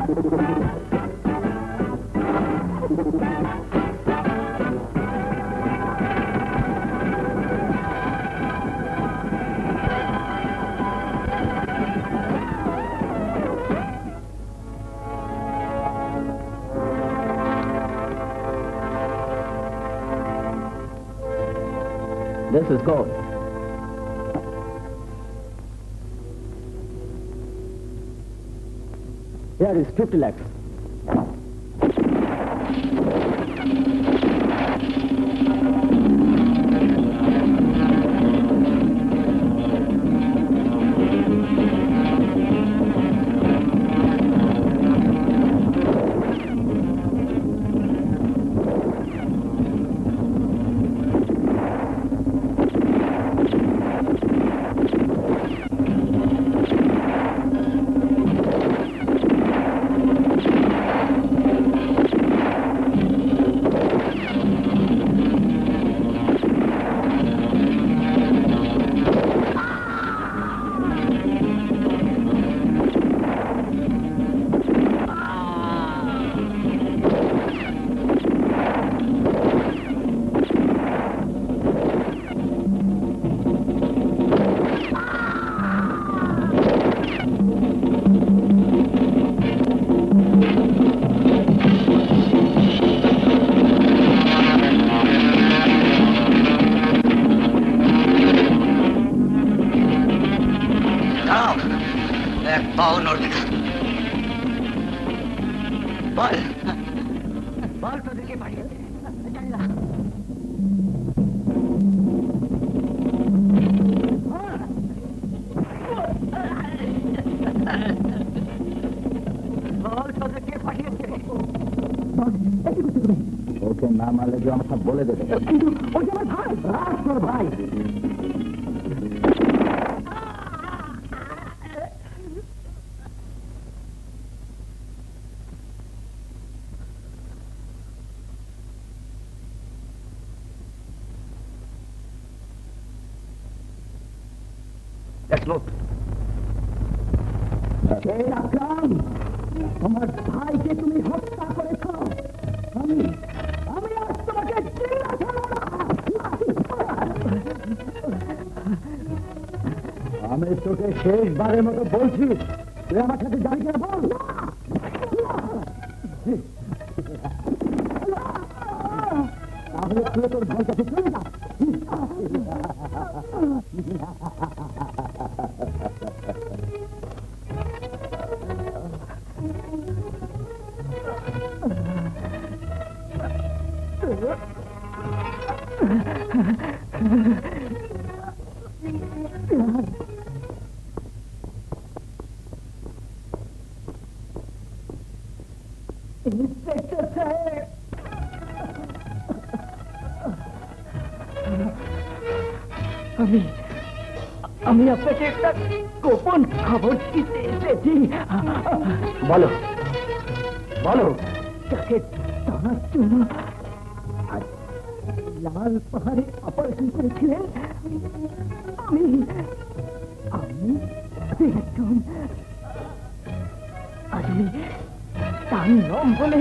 This is gold. Here is 50 lakhs. ওকে না মারলে যে আমার সব বলে দেবে, কিন্তু ওই যে আমার ভাই, তোর ভাই। তোমার ভাইকে তুমি হত্যা করেছ, আমি আজ তোমাকে আমি তোকে শেষবারের মতো বলছি, তুই আমার সাথে যাবি কিনা বল। তাহলে তুই তোর ভাই কাছে চলে যা। ইন্সপেক্টর সাহেব, আমি আপনাকে একটা গোপন খবর দিতে এসেছি। বলো বলো। তাকে জানার জন্য লাল পাহাড়ে অপারেশন করেছিলেন। আমি একজন আদমি, তার নাম বলে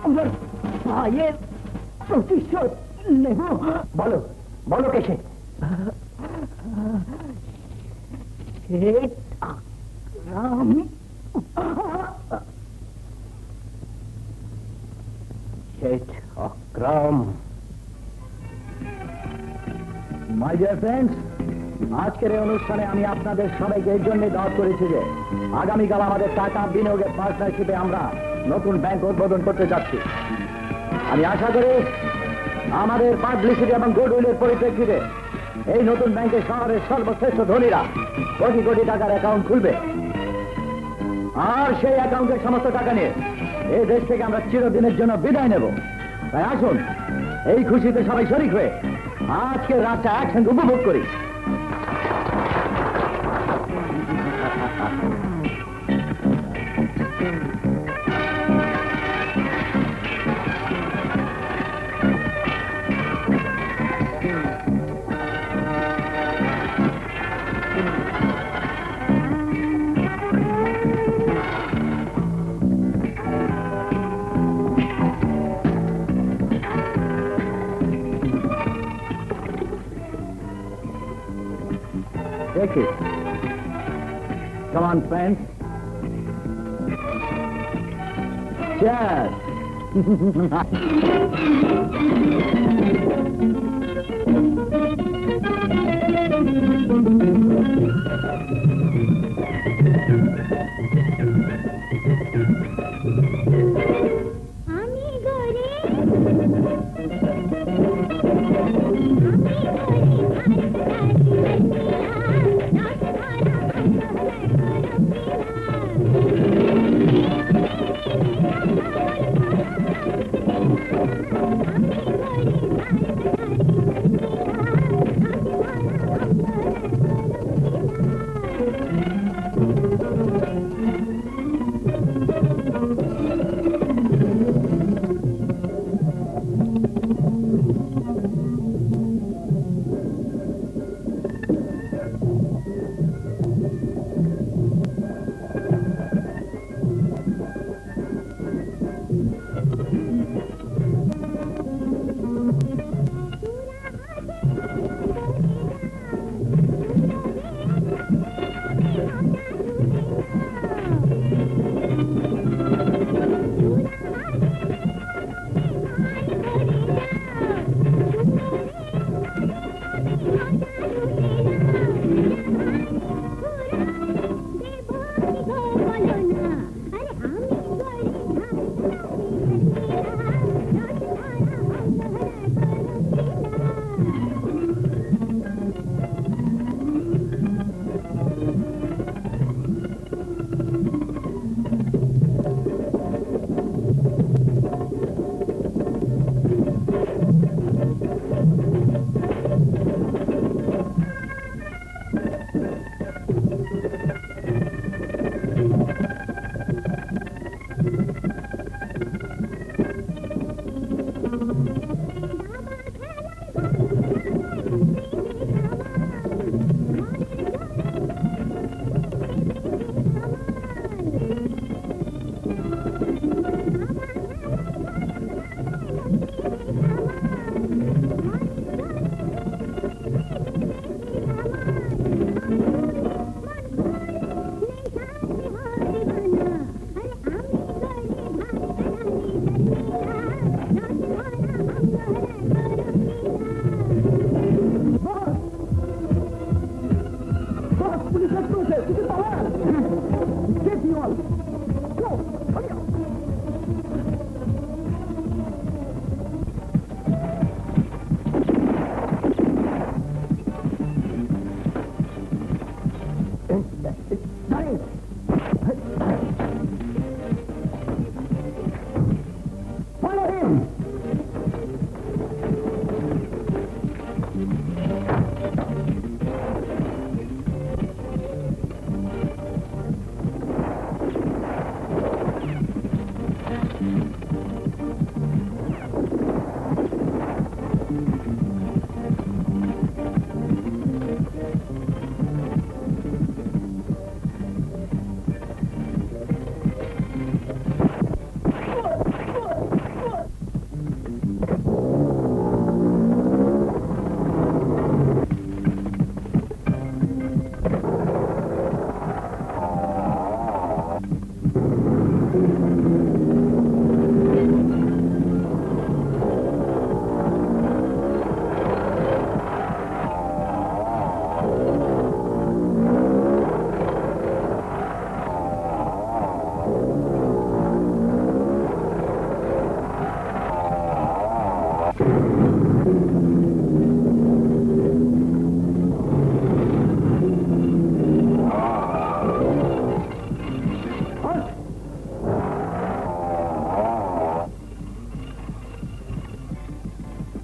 আমার ভাইয়ের প্রতিশোধ নেব। বলো বলো কেসে। শেঠ আকরাম। শেঠ আকরাম। মাই ডিয়ার ফ্রেন্ডস, আজকের এই অনুষ্ঠানে আমি আপনাদের সবাইকে এই জন্য দাওয়াত করেছি যে আগামীকাল আমাদের টাকা বিনিয়োগের পার্টনারশিপে আমরা নতুন ব্যাংক উদ্বোধন করতে যাচ্ছি। আমি আশা করি আমাদের পাবলিসিটি এবং গুডউইলের পরিপ্রেক্ষিতে এই নতুন ব্যাংকে শহরের সর্বশ্রেষ্ঠ ধনীরা কোটি কোটি টাকার অ্যাকাউন্ট খুলবে, আর সেই অ্যাকাউন্টের সমস্ত টাকা নিয়ে এই দেশ থেকে আমরা চিরদিনের জন্য বিদায় নেব। তাই আসুন এই খুশিতে সবাই শরিক হয়ে আজকের রাতটা একসঙ্গে উপভোগ করি। take it. Come on, friends. Cheers.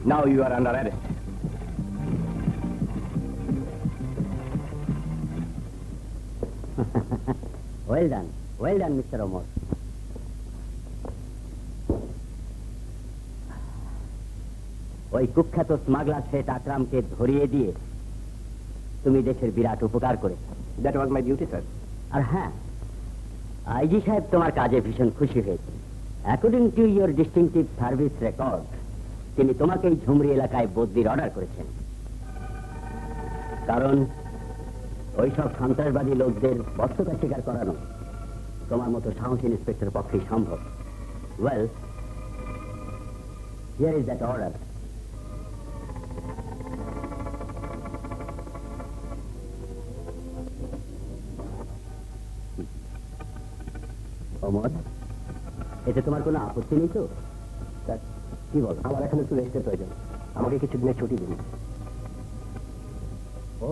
Now you are under arrest. Well done, Mr. Omar. ওই কুখ্যাত স্মাগলার শেঠ আকরামকে ধরিয়ে দিয়ে তুমি দেশের বিরাট উপকার করেছো। That was my duty, sir. আর হ্যাঁ, আইজি সাহেব তোমার কাজে ভীষণ খুশি হয়েছে। According to your distinctive service record, তিনি তোমাকে এই ঝুমরি এলাকায় বদলির অর্ডার করেছেন। কারণ ওইসব সন্ত্রাসবাদী লোকদের বস্তুতা স্বীকার করানো তোমার মতো সাহসী ইন্সপেক্টর পক্ষে সম্ভব। Well, here is that order. Amar, এতে তোমার কোনো আপত্তি নেই তো? স্যার, কি বল? আমার এখন একটু রেস্টের প্রয়োজন। আমাকে কিছু দিনের ছুটি দিন।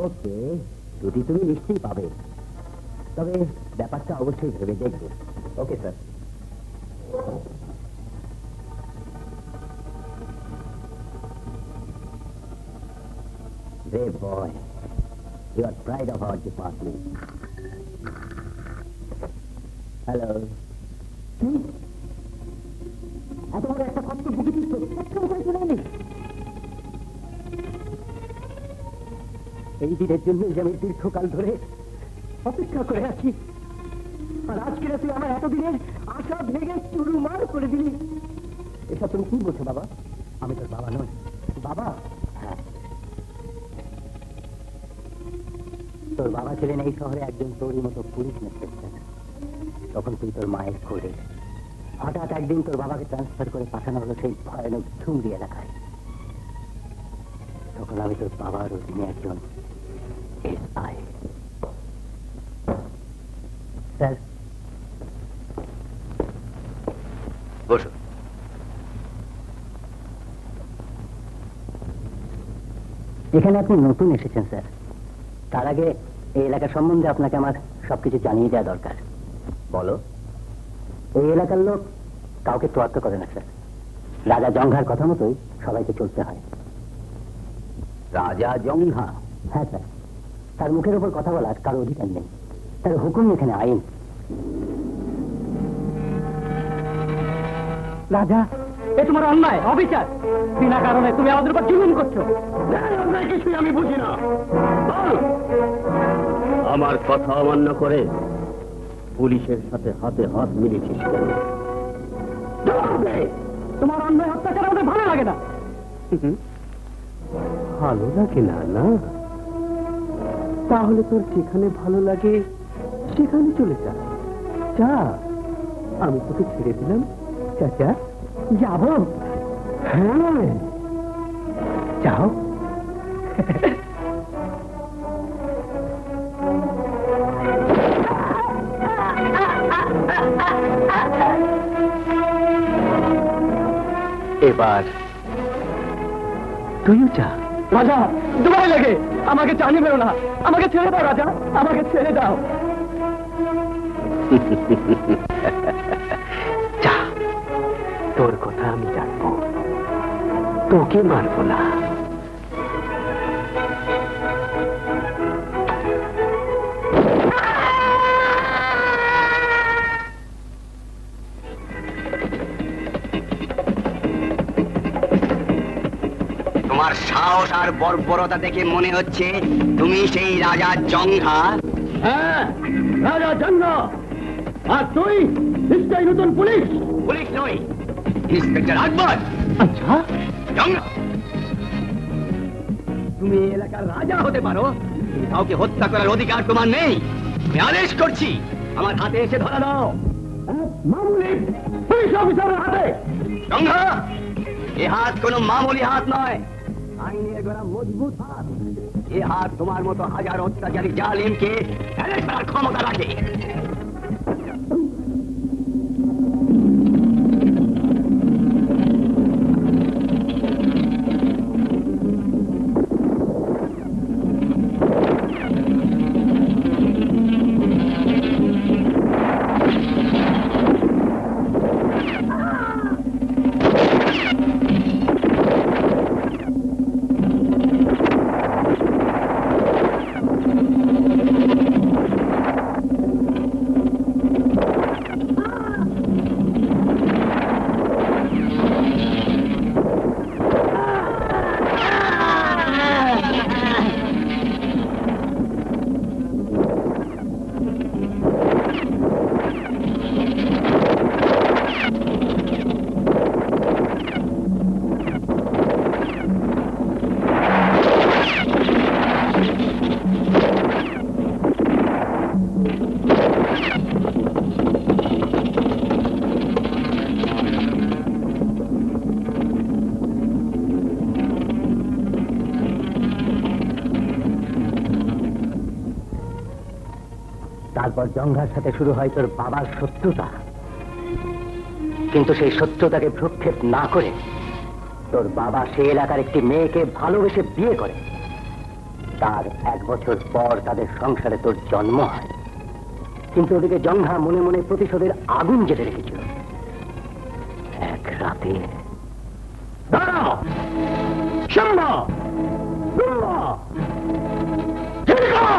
ওকে, ছুটি তুমি নিশ্চয়ই পাবে, তবে ব্যাপারটা অবশ্যই ভেবে দেখবে। Okay sir. Brave boy, you are pride of our department. Hello. এত বড় একটা কষ্ট বুকে দিচ্ছ, একটা করে চলে এলি। এই দিনের জন্য যে আমি দীর্ঘকাল ধরে অপেক্ষা করে আছি, আর আজকে তুই আমার এতদিনের আশা ভেঙে চুরুমার করে দিলি। এসব তুমি কি বলছো বাবা? আমি তোর বাবা নই। বাবা? হ্যাঁ, তোর বাবা ছিলেন এই শহরে একজন তোরই মতো পুলিশ ইন্সপেক্টর। তখন তুই তোর মায়ের কোলে, হঠাৎ একদিন তোর বাবাকে ট্রান্সফার করে পাঠানো হলো সেই ভয়ানক ঝুমরি এলাকায়। তখন আমি তোর বাবার অধীনে একজন SI। স্যার, বসো। এখানে আপনি নতুন এসেছেন স্যার, তার আগে এই এলাকা সম্বন্ধে আপনাকে আমার সবকিছু জানিয়ে দেওয়া দরকার। বলো। এই এলাকার লোক কাউকে তোয়াক্কা করে না স্যার। রাজা জঙ্ঘার কথা মতোই সবাইকে চলতে হয়। রাজা জঙ্ঘা? হ্যাঁ স্যার, তার মুখের উপর কথা বলার কারো অধিকার নেই। তার হুকুম এখানে আইন। রাজা, এ তোমার অন্যায়, অবিচার। বিনা কারণে তুমি আমাদের উপর জুলুম করছো। কিছুই আমি বুঝি না। আমার কথা অমান্য করে পুলিশের সাথে হাতে হাত মিলিয়েছিস কেন? তোমার অন্যায় অত্যাচার আমাদের ভালো লাগে না। ভালো লাগে না? না, তাহলে তোর যেখানে ভালো লাগে সেখানে চলে যা। যা, আমি তোকে ছেড়ে দিলাম। চাচা, যাবো? হ্যাঁ, যাও। এবার তুইও যা। রাজা, দুবাই লাগে, আমাকে জানিয়ে বেরো না। আমাকে ছেড়ে দাও রাজা, আমাকে ছেড়ে দাও। যা, তোর কথা আমি জানবো, তোকে মারবো না। তোমার সাহস আর বর্বরতা দেখে মনে হচ্ছে তুমি সেই রাজা জঙ্ঘা। হ্যাঁ, রাজা জঙ্ঘা। আর তুই নিশ্চয়ই নতুন পুলিশ। পুলিশ নই, ইন্সপেক্টর আকবর। আচ্ছা, জঙ্ঘা, তুমি এই এলাকার রাজা হতে পারো, কিন্তু কাউকে হত্যা করার অধিকার তোমার নেই। আমি আদেশ করছি, আমার হাতে এসে ধরা দাও। মামুলি পুলিশ অফিসারের হাতে। জঙ্ঘা, এ হাত কোনো মামুলি হাত নয়, আইনের গড়া মজবুত হাত। এ হাত তোমার মতো হাজার অত্যাচারী জালিমকে অ্যারেস্ট করার ক্ষমতা রাখে। তারপর জঙ্ঘার সাথে শুরু হয় তোর বাবার শত্রুতা, কিন্তু সেই শত্রুতাকে ভ্রুক্ষেপ না করে তোর বাবা সে এলাকার একটি মেয়েকে ভালোবেসে বিয়ে করে। তার 1 বছর পর তাদের সংসারে তোর জন্ম হয়। কিন্তু ওদিকে জঙ্ঘা মনে মনে প্রতিশোধের আগুন জেলে রেখেছিল। এক রাতে দাঁড়াও! শম্ভা! দুর্গা! দুর্গা!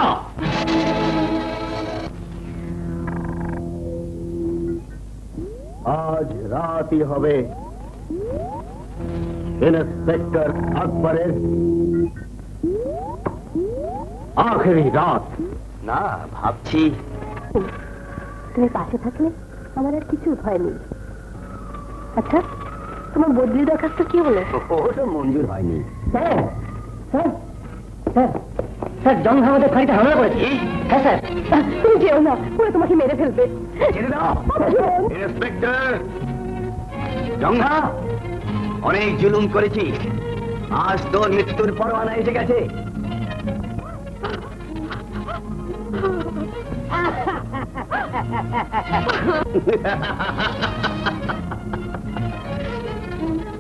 আজ রাতই হবে ইন্সপেক্টর আকবরের আখেরি রাত। না, ভাবছি তুমি পাশে থাকলে আমার আর কিছু ভয় নেই। আচ্ছা, তোমার বদলি দরখাস্ত কি হলো? ওটা মঞ্জুর হয়নি। স্যার, স্যার, স্যার, স্যার, জঙ্ঘা আমাদের ফাঁড়িতে হামলা করেছে। হ্যাঁ স্যার। তুমি যেও না, ওরা তোমাকে মেরে ফেলবে। ছেড়ে দাও ইন্সপেক্টর। জঙ্ঘা, অনেক জুলুম করেছিস, আজ তোর মৃত্যুর পরোয়ানা এসে গেছে।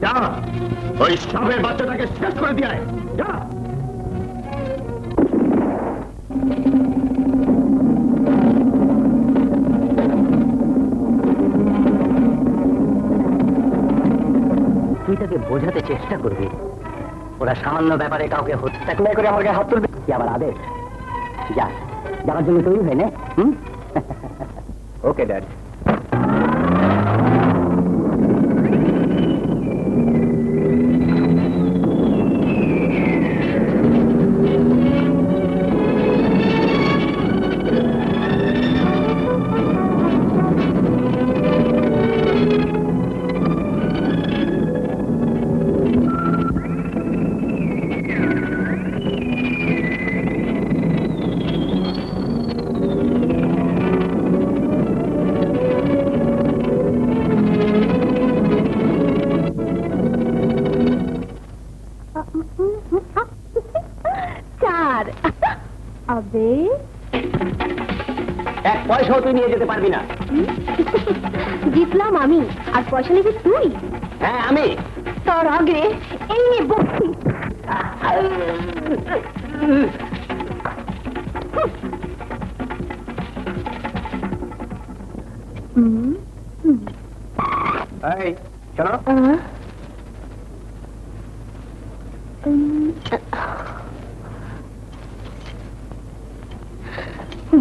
যা, ওই সাপের বাচ্চাটাকে শেষ করে দিয়ে আয়। যা। তুই তাকে বোঝাতে চেষ্টা করবি ওরা সামান্য ব্যাপারে কাউকে হত্যা না করে আমার গায়ে হাত তুলবে। কি আবার আদেশ? যা, যাওয়ার জন্য তৈরি হয় না? Okay dad. চার। আবে 1 পয়সাও তুই নিয়ে যেতে পারবি না। জিতলাম আমি, আর পয়সা নেবে তুই। হ্যাঁ, আমি। তার আগে এই নিয়ে বসছি। এই শোনো,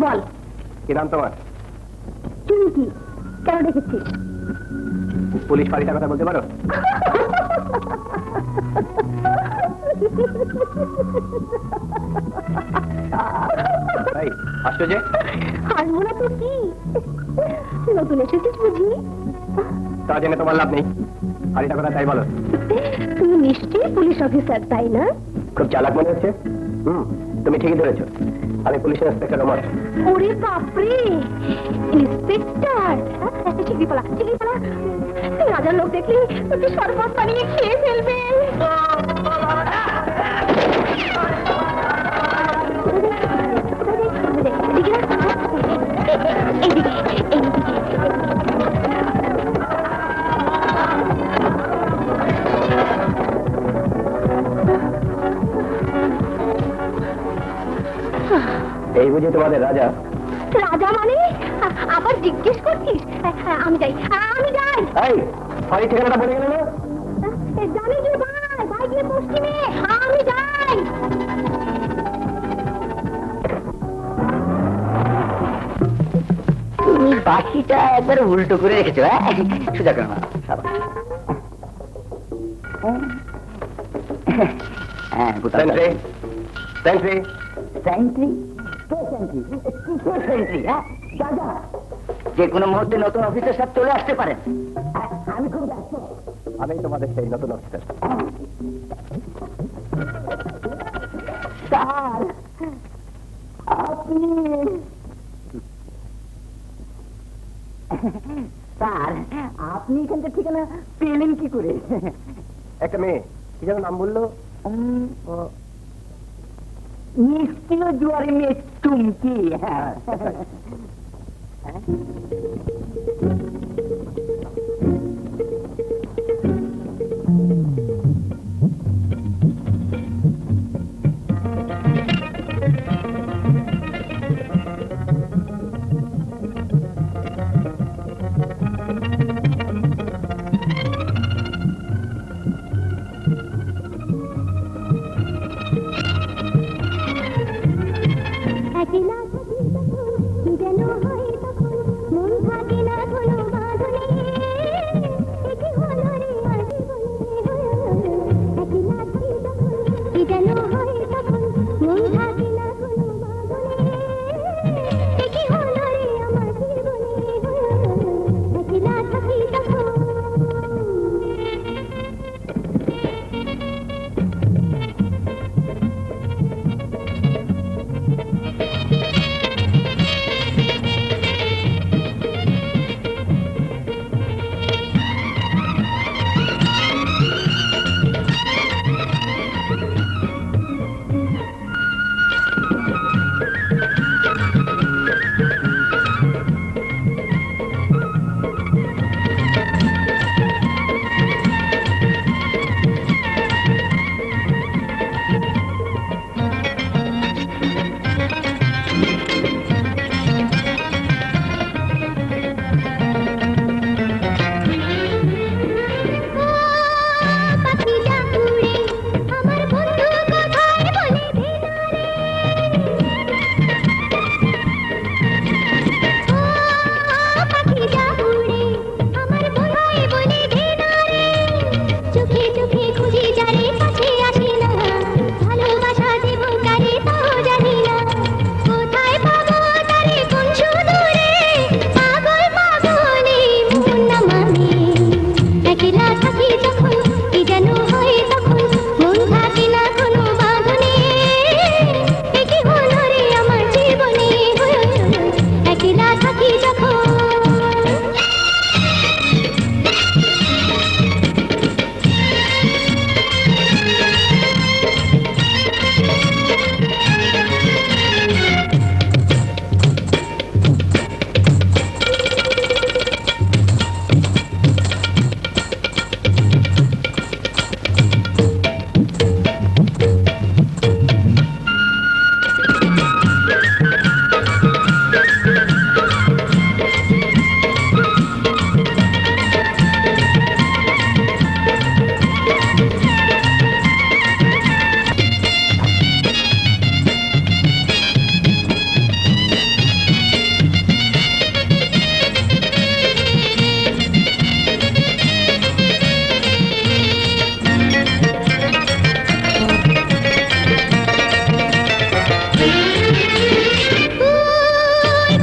বল, কি নাম তোমার? চুমকি, কেন ডেকেছিস? পুলিশ ফাঁড়িটার কথা বলতে পারো? এই আসছো যে? হাসবো না তো কি? নতুন এসেছিস বুঝি? তা জেনে তোমার লাভ নেই। ফাঁড়িটার কথা তাই বলো। তুমি নিশ্চয়ই পুলিশ অফিসার, তাই না? খুব চালাক মনে হচ্ছে। তুমি ঠিকই ধরেছো, আমি পুলিশ ইন্সপেক্টর ওমর। ওরে বাপরে, ইন্সপেক্টর! চিংড়ি পালা, চিংড়ি পালা। রাজার লোক দেখলে তোকে শরবত বানিয়ে খেয়ে ফেলবে। এই বুঝি তোমাদের রাজা? রাজা মানে? আবার জিজ্ঞেস করছিস? আমি যাই, আমি যাই। এই ফাঁড়ি ঠিকানাটা বলে গেলে না? জানি যে ভাই, ভাই গিয়ে পশ্চিমে, আমি যাই। তুমি বাকিটা একবার উল্টো করে রেখেছো। সোজা করো না। হ্যাঁ, সেন্ট্রি, সেন্ট্রি। সেন্ট্রি? সেন্ট্রি? হ্যাঁ, দাদা, যে কোনো মুহূর্তে নতুন অফিসার সাহেব চলে আসতে পারেন। আমি খুব ব্যস্ত। আমি তোমাদের সেই নতুন অফিসার। স্যার, আপনি স্যার, আপনি এখানকার ঠিকানা পেলেন কি করে? একটা মেয়ে, কি যেন নাম বললো? নিশ্চয় জুয়ারি মেয়ে চুমকি। হ্যাঁ? একলা থাকি তখন কি যেন হয় তখন মন থাকে না কোনো বাঁধনে একি হলো রে আর জীবনে একলা থাকি তখন কি যেন হয় তখন মন থাকে না কোনো বাঁধনে একি হলো রে আমার জীবনে একলা থাকি তখন পাখিটা উড়ে আমার বন্ধু কোথায় বলে পাখিটা উড়ে আমার কোথায় বলে চোখে চোখে খুঁজি যারে কাছে আসে না ভালোবাসা দেব কারে তাও জানি না কোথায় পাবো তারে কোন সুদূরে পাগল পাগলে মন না মানে একলা থাকি যখন কি যেন হয় তখন মন থাকে না কোনো বাঁধনে একি হলো রে আমার জীবনে একলা থাকি যখন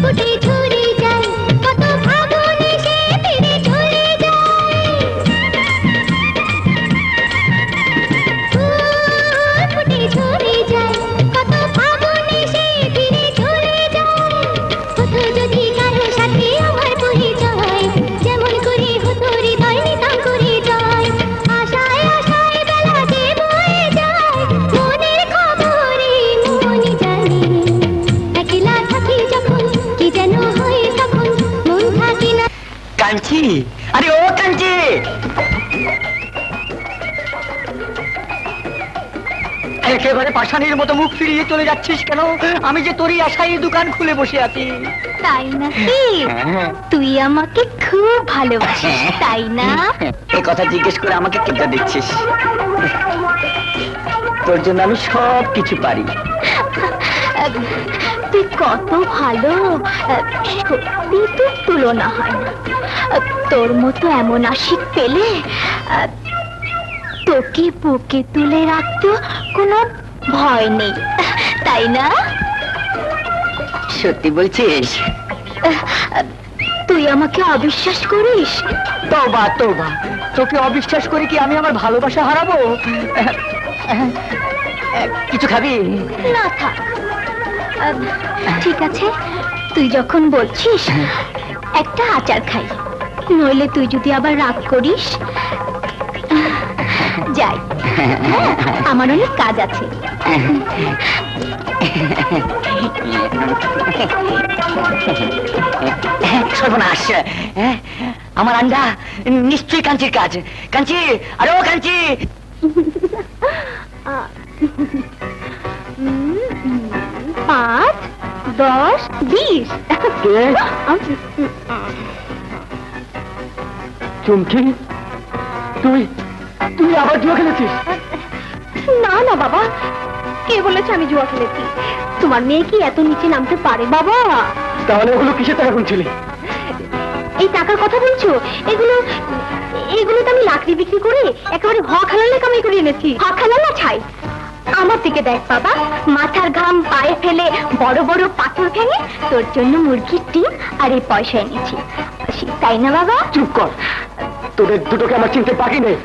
ফুটে ঝরে যায় কত ফাগুনে সে ফিরে চলে যায় ফুটে ঝরে যায় কত ফাগুনে সে ফিরে চলে যায় হতো যদি কারো সাথে আমার পরিচয় যেমন করে হতো হৃদয় নিতাম করে যায় আশায় আশায় বেলা যে বয়ে যায় মনের খবরে মন জানে একলা থাকি যখন কি যেন হয় তখন মন থাকে না কাঞ্চি, আরে ও কাঞ্চি, একেবারে পাষাণের মতো মুখ ফিরিয়ে চলে যাচ্ছিস কেন? আমি যে তোরই আশায় দোকান খুলে বসে আছি। তাই নাকি তুই আমাকে খুব ভালোবাসিস তাই না এই কথা জিজ্ঞেস করে আমাকে কেটে দিচ্ছিস? তোর জন্য আমি সব কিছু পারি। তুই কত ভালো সত্যি তোর তুলনা হয় না তোর মতো এমন আশিক পেলে তোকে বুকে তুলে রাখতে কোনো ভয় নেই তাই না সত্যি বলছিস? তুই আমাকে অবিশ্বাস করিস তোবা তোবা, তোকে অবিশ্বাস করে কি আমি আমার ভালোবাসা হারাবো? কিছু খাবি? না থাক ঠিক আছে তুই যখন বলছিস একটা আচার খাই নইলে তুই যদি আবার রাগ করিস যাই আমার অনেক কাজ আছে সর্বনাশ, আমার আন্ডা নিশ্চয়ই কাঞ্চির কাজ। কাঞ্চি, আরে ও কাঞ্চি! 5, 10, 20। চুমকি, তুই তুই আবার জুয়া খেলেছিস? না না বাবা, কে বলেছে আমি জুয়া খেলেছি? তোমার মেয়ে কি এত নিচে নামতে পারে বাবা? তাহলে ওগুলো কিসের টাকা গুনছিলি? এই টাকার কথা বলছো? এগুলো এগুলো তো আমি লাকড়ি বিক্রি করে একেবারে হক হালালে কামাই করে এনেছি। হক হালাল না ছাই। আমার দিকে দেখ বাবা, মাথার ঘাম পায়ে ফেলে বড় বড় পাথর ভেঙে তোর জন্য মুরগির ডিম আর এই পয়সা এনেছি, তাই না বাবা? চুপ কর, তোদের দুটোকে আমার চিনতে বাকি নেই।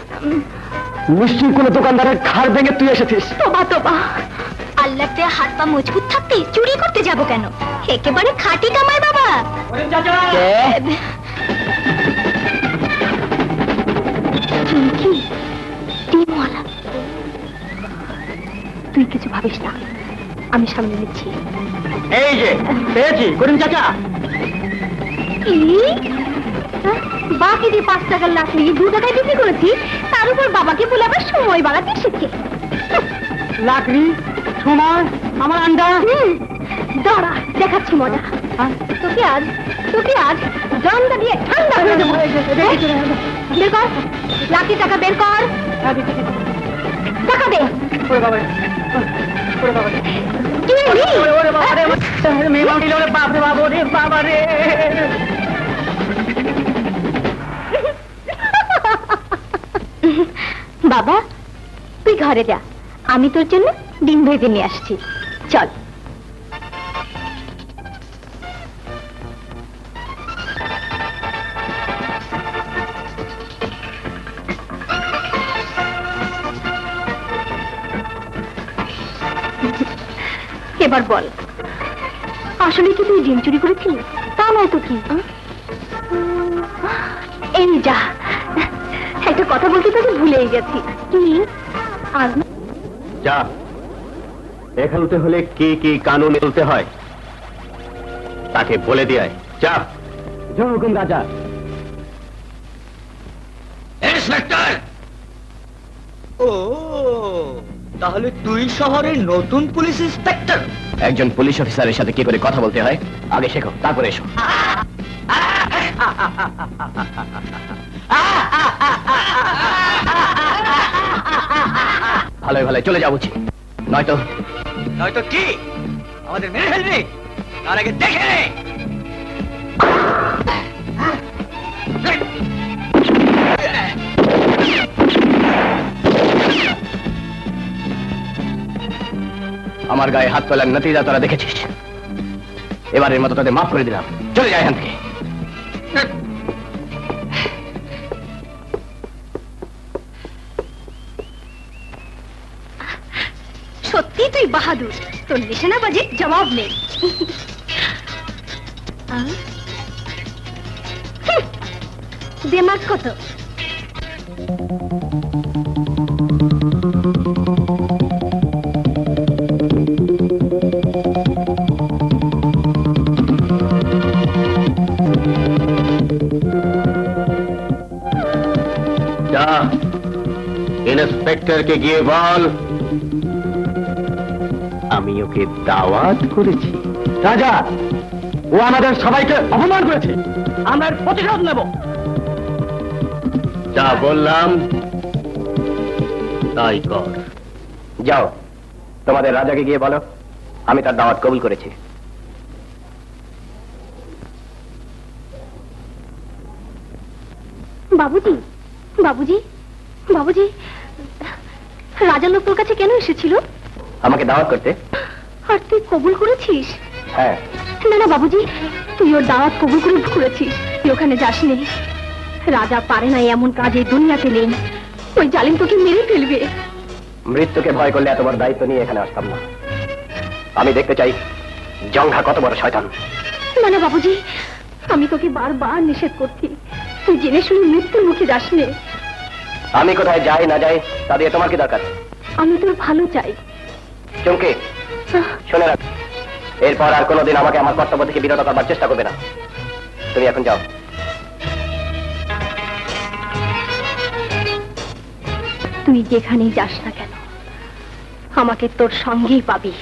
নিশ্চয়ই কোনো দোকানদারের ঘাড় ভেঙে তুই এসেছিস। তোবা তোবা, আল্লাহতে হাত পা মজবুত থাকতে চুরি করতে যাব কেন? একেবারে খাঁটি কামাই বাবা। চুমকি, ডিমওয়ালা, তুই কিছু ভাবিস না, আমি সামনে নিচ্ছি। এই যে পেয়েছি করিম চাচা। বাকি যে 5 টাকার লাকড়ি 2 টাকায় বিক্রি করেছি, তার উপর বাবাকে বলে আবার সময় বাড়াতে এসেছে। লাকড়ি, সময়, আমার আন্ডা। দাঁড়া, দেখাচ্ছি মজা। তোকে আজ জন্দা দিয়ে ঠান্ডা করে দেবো। বের কর লাকড়ি, টাকা বের কর। টাকা দে। কি হলি? বাবা, তুই ঘরে যা, আমি তোর জন্য ডিম ভেজে নিয়ে আসছি। চল। এবার বল, আসলে কি তুই ডিম চুরি করেছিলি? তা নয় তো কি? এই যা, একটা কথা বলতে তোকে ভুলেই গেছি। কি? আজ যা, এখানতে হলে কি কি কানুন চলতে হয় তাকে বলে দিয়ায়। যা। হুকুম রাজা। ইন্সপেক্টর! ও, তাহলে তুই শহরের নতুন পুলিশ ইন্সপেক্টর? একজন পুলিশ অফিসারের সাথে কি করে কথা বলতে হয় আগে শেখো, তারপরে এসো। ভালোই ভালোই চলে যাও বুঝি, নয়তো নয়তো কি আমাদের মেরে ফেলবি? তার আগে দেখে নে। আমার গায়ে হাত তোলার নতিজা তোরা দেখেছিস, এবারের মতো তাদের মাফ করে দিলাম। চলে যায় এখান থেকে। সত্যি তুই বাহাদুর, তোর নিশানাবাজির জবাব নেই। দেমাগ কত? যা, ইন্সপেক্টরকে গিয়ে বল আমি ওকে দাওয়াত করেছি। রাজা, ও আমাদের সবাইকে অপমান করেছে, আমরা এর প্রতিশোধ নেব। যা বললাম তাই কর। যাও, তোমাদের রাজাকে গিয়ে বলো আমি তার দাওয়াত কবুল করেছি। বাবুজি, বাবুজি, বাবুজি, রাজা লোক তোর কাছে কেন এসেছিল? আমাকে দাওয়াত করতে। আর তুই কবুল করেছিস? হ্যাঁ। না না বাবুজি, তুই ওর দাওয়াত কবুল করে করেছিস, তুই ওখানে যাসনি। রাজা পারে না এমন কাজ এই দুনিয়াতে নেই, ওই জালিম তোকে মেরে ফেলবে। মৃত্যুকে ভয় করলে এত বড় দায়িত্ব নিয়ে এখানে আসতাম না। আমি দেখতে চাই জঙ্ঘা কত বড় শয়তান। না না বাবুজি, আমি তোকে বারবার নিষেধ করছি, তুই জেনে শুনে মৃত্যুর মুখে যাসনি। আমি কোথায় যাই না যাই তা দিয়ে তোমার কি দরকার? আমি তোর ভালো চাই। চমকে শুনে রাখ, এরপর আর কোনোদিন আমাকে আমার কর্তব্য থেকে বিরত করবার চেষ্টা করবে না। তুমি এখন যাও। তুই যেখানেই যাস না কেন, আমাকে তোর সঙ্গেই পাবি।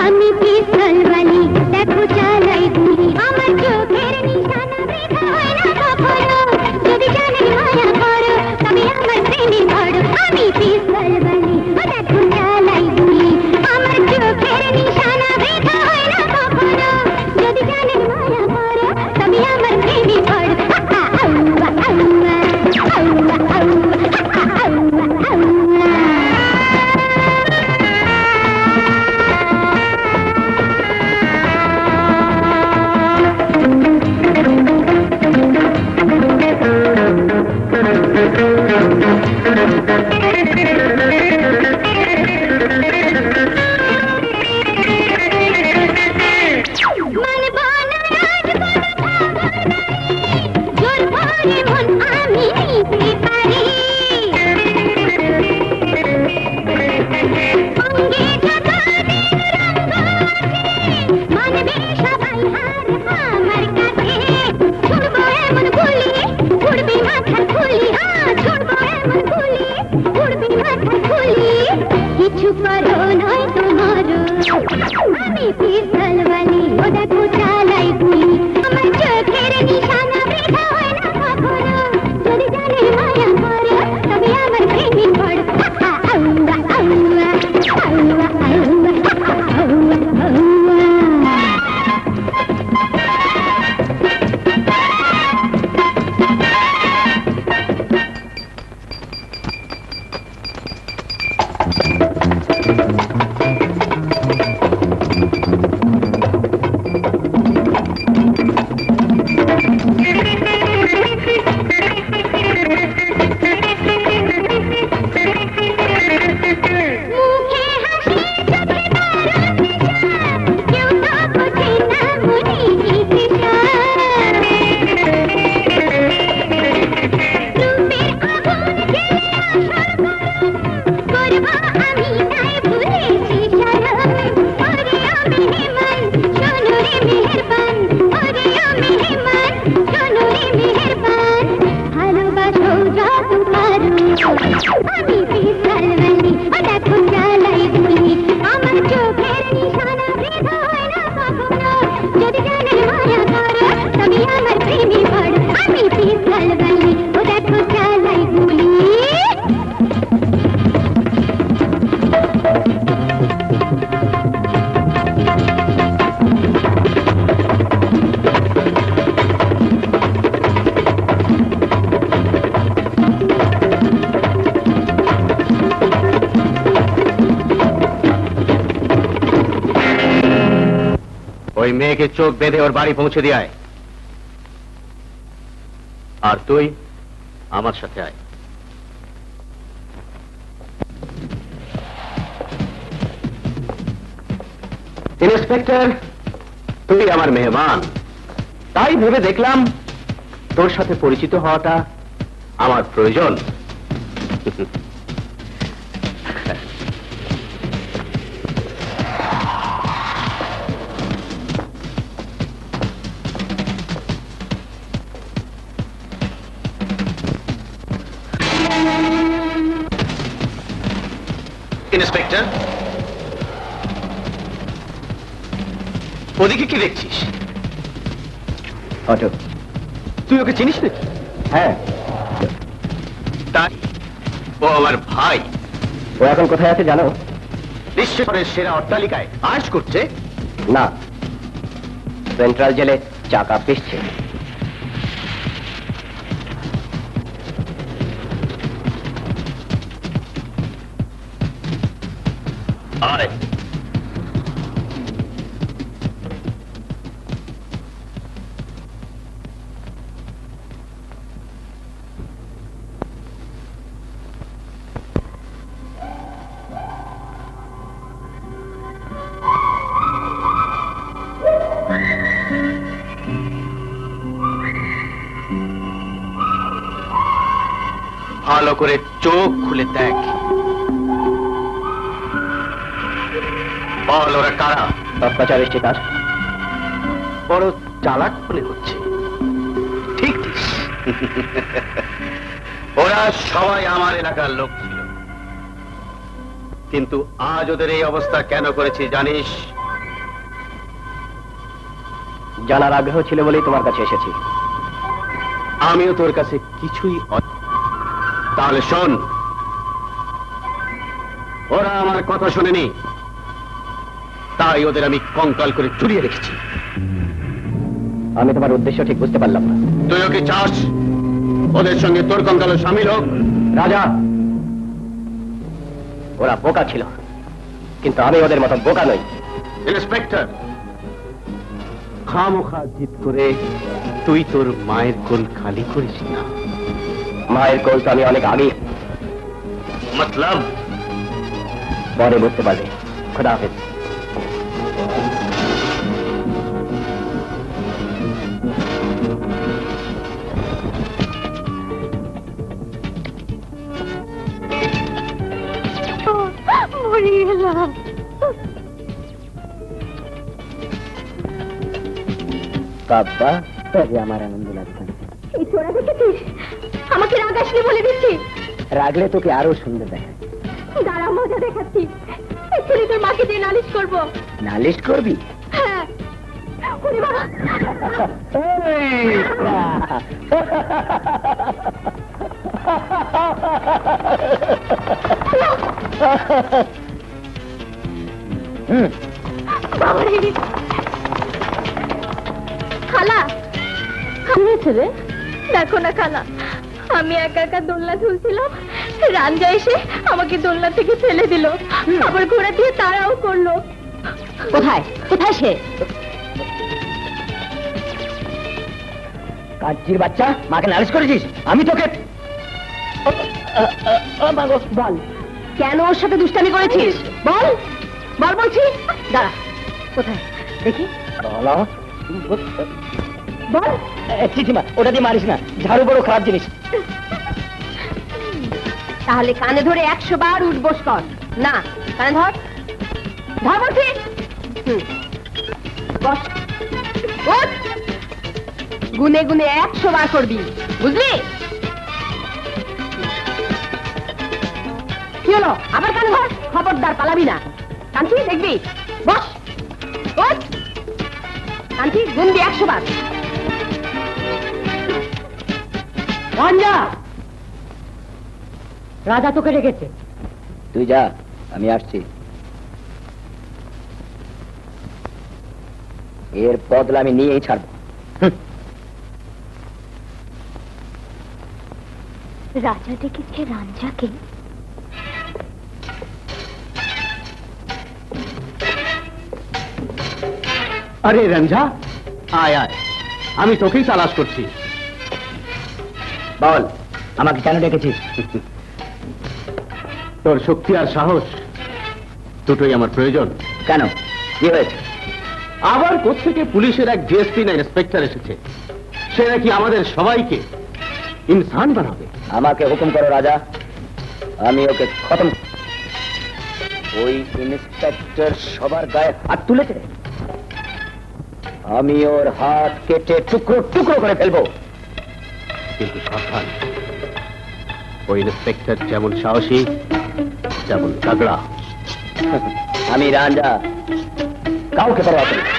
আমি পিস্তলওয়ালি, দেখো চালাই গুলি, আমার চোখের নিশানা বৃথা হয় না কখনো। যদি জানে মায়া করো, তবে আমার প্রেমে পড়ো। আমি পিস্তলওয়ালি, দেখো চালাই গুলি, আমার চোখের নিশানা বৃথা হয় না কখনো। যদি জানে মায়া করো, তবে আমার প্রেমে পড়ো। আউয়া আউয়া আউয়া আউয়া আউয়া আউয়া। কিছু করো নয় তোমার, আমি পিস্তলওয়ালি, ও দেখো চালাই গুলি, আমার চোখের নিশানা বৃথা হয় না কখনো। যদি জানে মায়া করো, তবে আমার প্রেমে পড়ো। আউয়া আউয়া আউয়া আউয়া আউয়া আউয়া। মুখে হাসি, চোখে তারা নেশা, কেউ তো বোঝে না মনে কি তৃষা। রূপের আগুন জেলে আসর করব আমি, তাই ভুলেছি শরম। ওরে ও মেহমান, শোনো রে মেহেরবান, ওরে ও মেহমান, শোনো রে মেহেরবান। ভালোবাসো যত পারো, আমি পিস্তলওয়ালি, ও দেখো চালাই গুলি, আমার চোখের নিশানা বৃথা হয় না কখনো। যদি জানে মায়া করো, তবে আমার প্রেমে পড়ো। আমি পিস্তলওয়ালি, ও দেখো চালাই গুলি। ওই মেয়েকে চোখ বেঁধে ওর বাড়ি পৌঁছে দিয়ে আয়, আর তুই আমার সাথে আয়। ইন্সপেক্টর, তুই আমার মেহমান, তাই ভেবে দেখলাম তোর সাথে পরিচিত হওয়াটা আমার প্রয়োজন। ইন্সপেক্টর, ওদিকে কি দেখছিস? অটো, তুই ওকে চিনিস নাকি? হ্যাঁ। তাই ও আমার ভাই। ও এখন কোথায় আছে জানো? নিশ্চয় সেরা অট্টালিকায় আয়েশ করছে। না, সেন্ট্রাল জেলে চাকা পিষছে। আয়। ভালো করে চোখ খুলে দেখ। বল ওরা কারা? অত্যাচার শিকার। বড় চালাক মনে হচ্ছে। ঠিক ঠিক। ওরা সবাই আমার এলাকার লোক ছিল, কিন্তু আজ ওদের এই অবস্থা কেন করেছি জানিস? জানার আগ্রহ ছিল বলেই তোমার কাছে এসেছি। আমিও তোর কাছে কিছুই তাহলে শোন, ওরা আমার কথা শোনেনি, তাই ওদের আমি কঙ্কাল করে চুরিয়ে রেখেছি। আমি তোমার উদ্দেশ্য ঠিক বুঝতে পারলাম না। তুইও কি চাস ওদের সঙ্গে তোর কঙ্কালও সামিল হোক? রাজা, ওরা বোকা ছিল, কিন্তু আমি ওদের মতো বোকা নই। ইন্সপেক্টর, খামোখা জিদ করে তুই তোর মায়ের কোল খালি করিস না। মায়ের কোল তো আমি অনেক আগে। মতলব? পরে বুঝতে পারবে। খোদা হাফেজ। মরে গেলাম। বাবা, আমার আনন্দ লাগছে। এই তোরা দেখেছিস? আমাকে রাগ আসলে বলে দিচ্ছি। রাগলে তোকে আরো সুন্দর দেখায়। দাঁড়া, মজা দেখাচ্ছি। এক্ষুনি তোর মাকে দিয়ে নালিশ করবো। নালিশ করবি? হ্যাঁ। ওরে বাবা! বাবারে! খালা, কি হয়েছে রে? দেখো না খালা, আমি একা একা দোলনা ঝুলছিলাম, রাঞ্জা এসে আমাকে দোলনা থেকে ফেলে দিল, আবার ঘোড়া দিয়ে তাড়াও করলো। কোথায় কোথায় সে? কাঞ্চির বাচ্চা, মাকে নালিশ করেছিস? আমি তোকে বল, কেন ওর সাথে দুষ্টামি করেছিস? বল বল বলছি। দাঁড়া, কোথায় দেখি? বল। চিঠিমা, ওটা দিয়ে মারিস না, ঝাড়ু বড় খারাপ জিনিস। তাহলে কানে ধরে 100 বার উঠবোস কর। না, কানে ধর, ধর বলছি। বস, ওঠ। গুনে গুনে 100 বার করবি, বুঝলি? কি হলো? আবার কানে ধর, খবরদার পালাবি না। কান্তি, দেখবি? বস, ওঠ। কান্তি, গুনবি 100 বার। রাজা, রাজা তোকে রেখেছে। তুই যা, আমি আসছি। এর বদলা আমি নিয়েই ছাড়বো। রাজা ডেকেছে রাঞ্জাকে। আরে রঞ্জা, আয় আয়, আমি তোকেই তালাশ করছি। বল, আমাকে কেন ডেকেছিস? তোর শক্তি আর সাহস দুটোই আমার প্রয়োজন। কেন, কি হয়েছে? আবার কোত্থেকে পুলিশের এক ডিএসপি না ইন্সপেক্টর এসেছে, সে নাকি আমাদের সবাইকে ইনসান বানাবে। আমাকে হুকুম করো রাজা, আমি ওকে খতম। ওই ইন্সপেক্টর সবার গায়ে হাত তুলেছে, আমি ওর হাত কেটে টুকরো টুকরো করে ফেলবো। কিন্তু সাবধান, ওই ইন্সপেক্টর যেমন সাহসী তেমন তাগড়া। আমি রাজা, কাউকে পরোয়া করি না।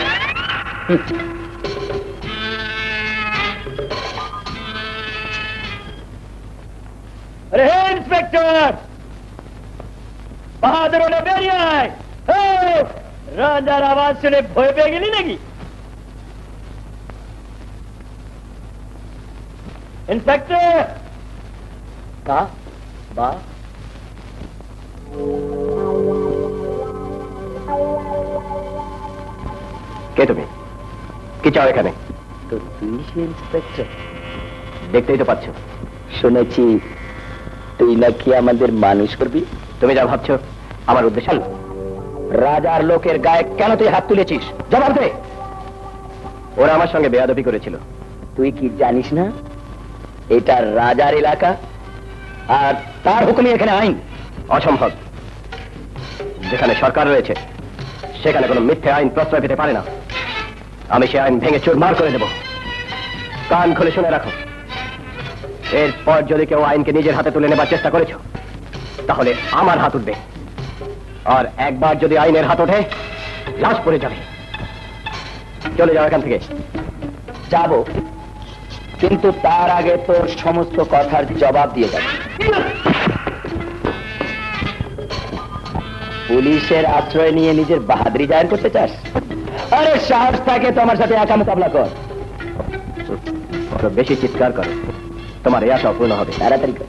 আরে হে ইন্সপেক্টর, বাহাদুর হলে বেরিয়ে আয়। রাজার আওয়াজ শুনে ভয় পেয়ে গেলি নাকি? ইন্সপেক্টর, বা বা কে তুমি? কি চাও এখানে? তো তুই সে ইন্সপেক্টর? দেখতেই তো পাচ্ছ। শুনেছি তুই নাকি আমাদের মানুষ করবি। তুমি যা ভাবছো আমার উদ্দেশ্য। রাজার লোকের গায়ে কেন তুই হাত তুলেছিস? জবাব দে। ওরা আমার সঙ্গে বেয়াদবি করেছিল। তুই কি জানিস না এটা রাজার এলাকা? আর তার হুকুমই এখানে আইন। অসম্ভব। যেখানে সরকার রয়েছে সেখানে কোনো মিথ্যে আইন প্রশ্রয় পেতে পারে না। আমি সে আইন ভেঙে চুরমার করে দেব। কান খুলে শুনে রাখো, এরপর যদি কেউ আইনকে নিজের হাতে তুলে নেবার চেষ্টা করেছ তাহলে আমার হাত উঠবে, আর একবার যদি আইনের হাত ওঠে লাশ পড়ে যাবে। চলে যাও এখান থেকে। যাব, কিন্তু তার আগে তোর সমস্ত কথার জবাব দিয়ে যাবে। পুলিশের আশ্রয় নিয়ে নিজের বাহাদুরি জাহির করতে চাস? আরে সাহস থাকে তো আমার সাথে একা মোকাবলা কর। বেশি চিৎকার করো, তোমার এই আশা অপূর্ণ হবে। তাড়াতাড়ি কর।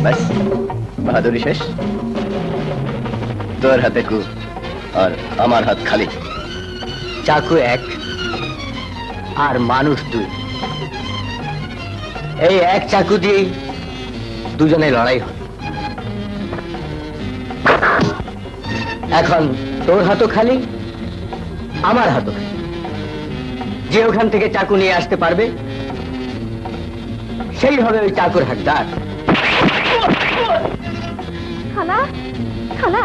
ব্যাস, বাহাদুরি শেষ। তোর হাতে কু আর আমার হাত খালি। চাকু এক আর মানুষ দুই। এই এক চাকু দিয়েই দুজনে লড়াই হয়। এখন তোর হাতও খালি, আমার হাতও খালি। যে ওখান থেকে চাকু নিয়ে আসতে পারবে সেই হবে ওই চাকুর হাকদার। খালা, খালা,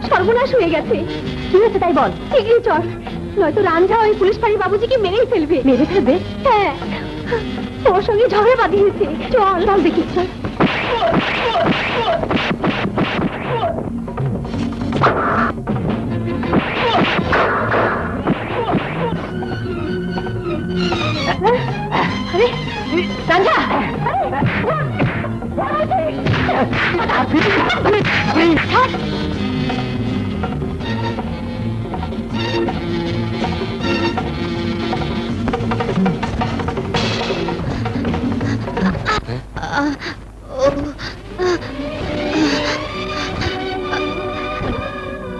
সর্বনাশ হয়ে গেছে। কি হয়েছে তাই বল। ঠিকই চল, নয়তো রাঞ্জা ওই পুলিশ ফাঁড়ি বাবুজিকে মেরেই ফেলবে। মেরে ফেলবে? হ্যাঁ, ওর সঙ্গে ঝগড়া বাঁধিয়েছে। চল চল দেখি, চল। আরে রাঞ্জা,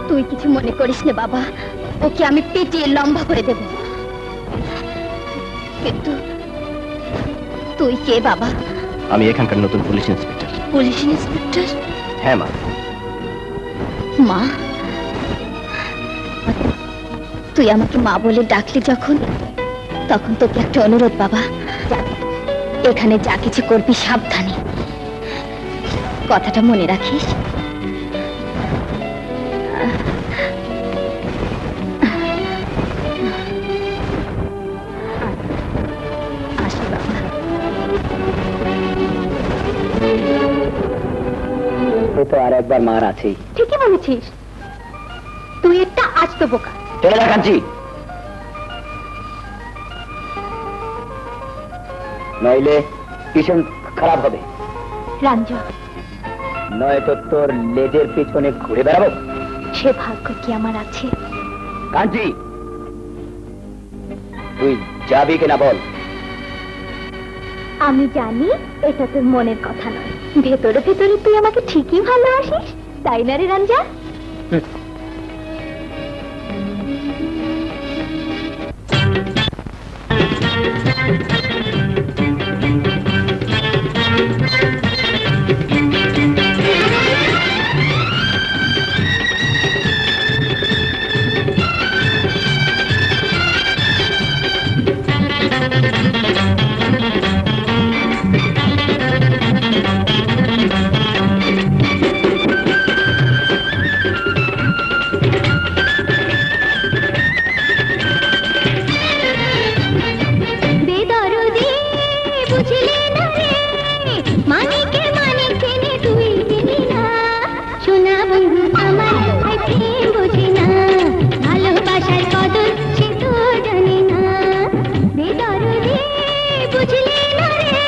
তুই কিছু মনে করিস না বাবা, ওকে আমি পিটিয়ে লম্বা করে দেব। কিন্তু তুই কে বাবা? আমি এখানকার নতুন পুলিশ ইন্সপেক্টর। Police inspector? হ্যাঁ মা। মা? তুই আমাকে মা বলে ডাকলি যখন, তখন তোকে একটা অনুরোধ বাবা। এখানে যা কিছু করবি সাবধানে, কথাটা মনে রাখিস। আসি বাবা। সে তো আর একবার মার আছেই। ঠিকই বলেছিস, তুই একটা আস্ত বোকা। চলে যা কাঞ্চি, নইলে ভীষণ খারাপ হবে। রাঞ্জা, নয়তো তোর লেজের পিছনে ঘুরে বেড়াবো। সে ভাগ্য কি আমার আছে? কাঞ্চি, তুই যাবি কিনা বল। আমি জানি এটা তোর মনের কথা নয়, ভেতরে ভেতরে তুই আমাকে ঠিকই ভালোবাসিস, তাই না রে রাঞ্জা? বেদরদি বুঝলি না রে, মানিকে মানিকে নে তুই চিনি না। সোনা বন্ধু আমার আই প্রেম বুঝি না, ভালোবাসার কদর সে তো জানি না। বেদরদি বুঝলি না রে,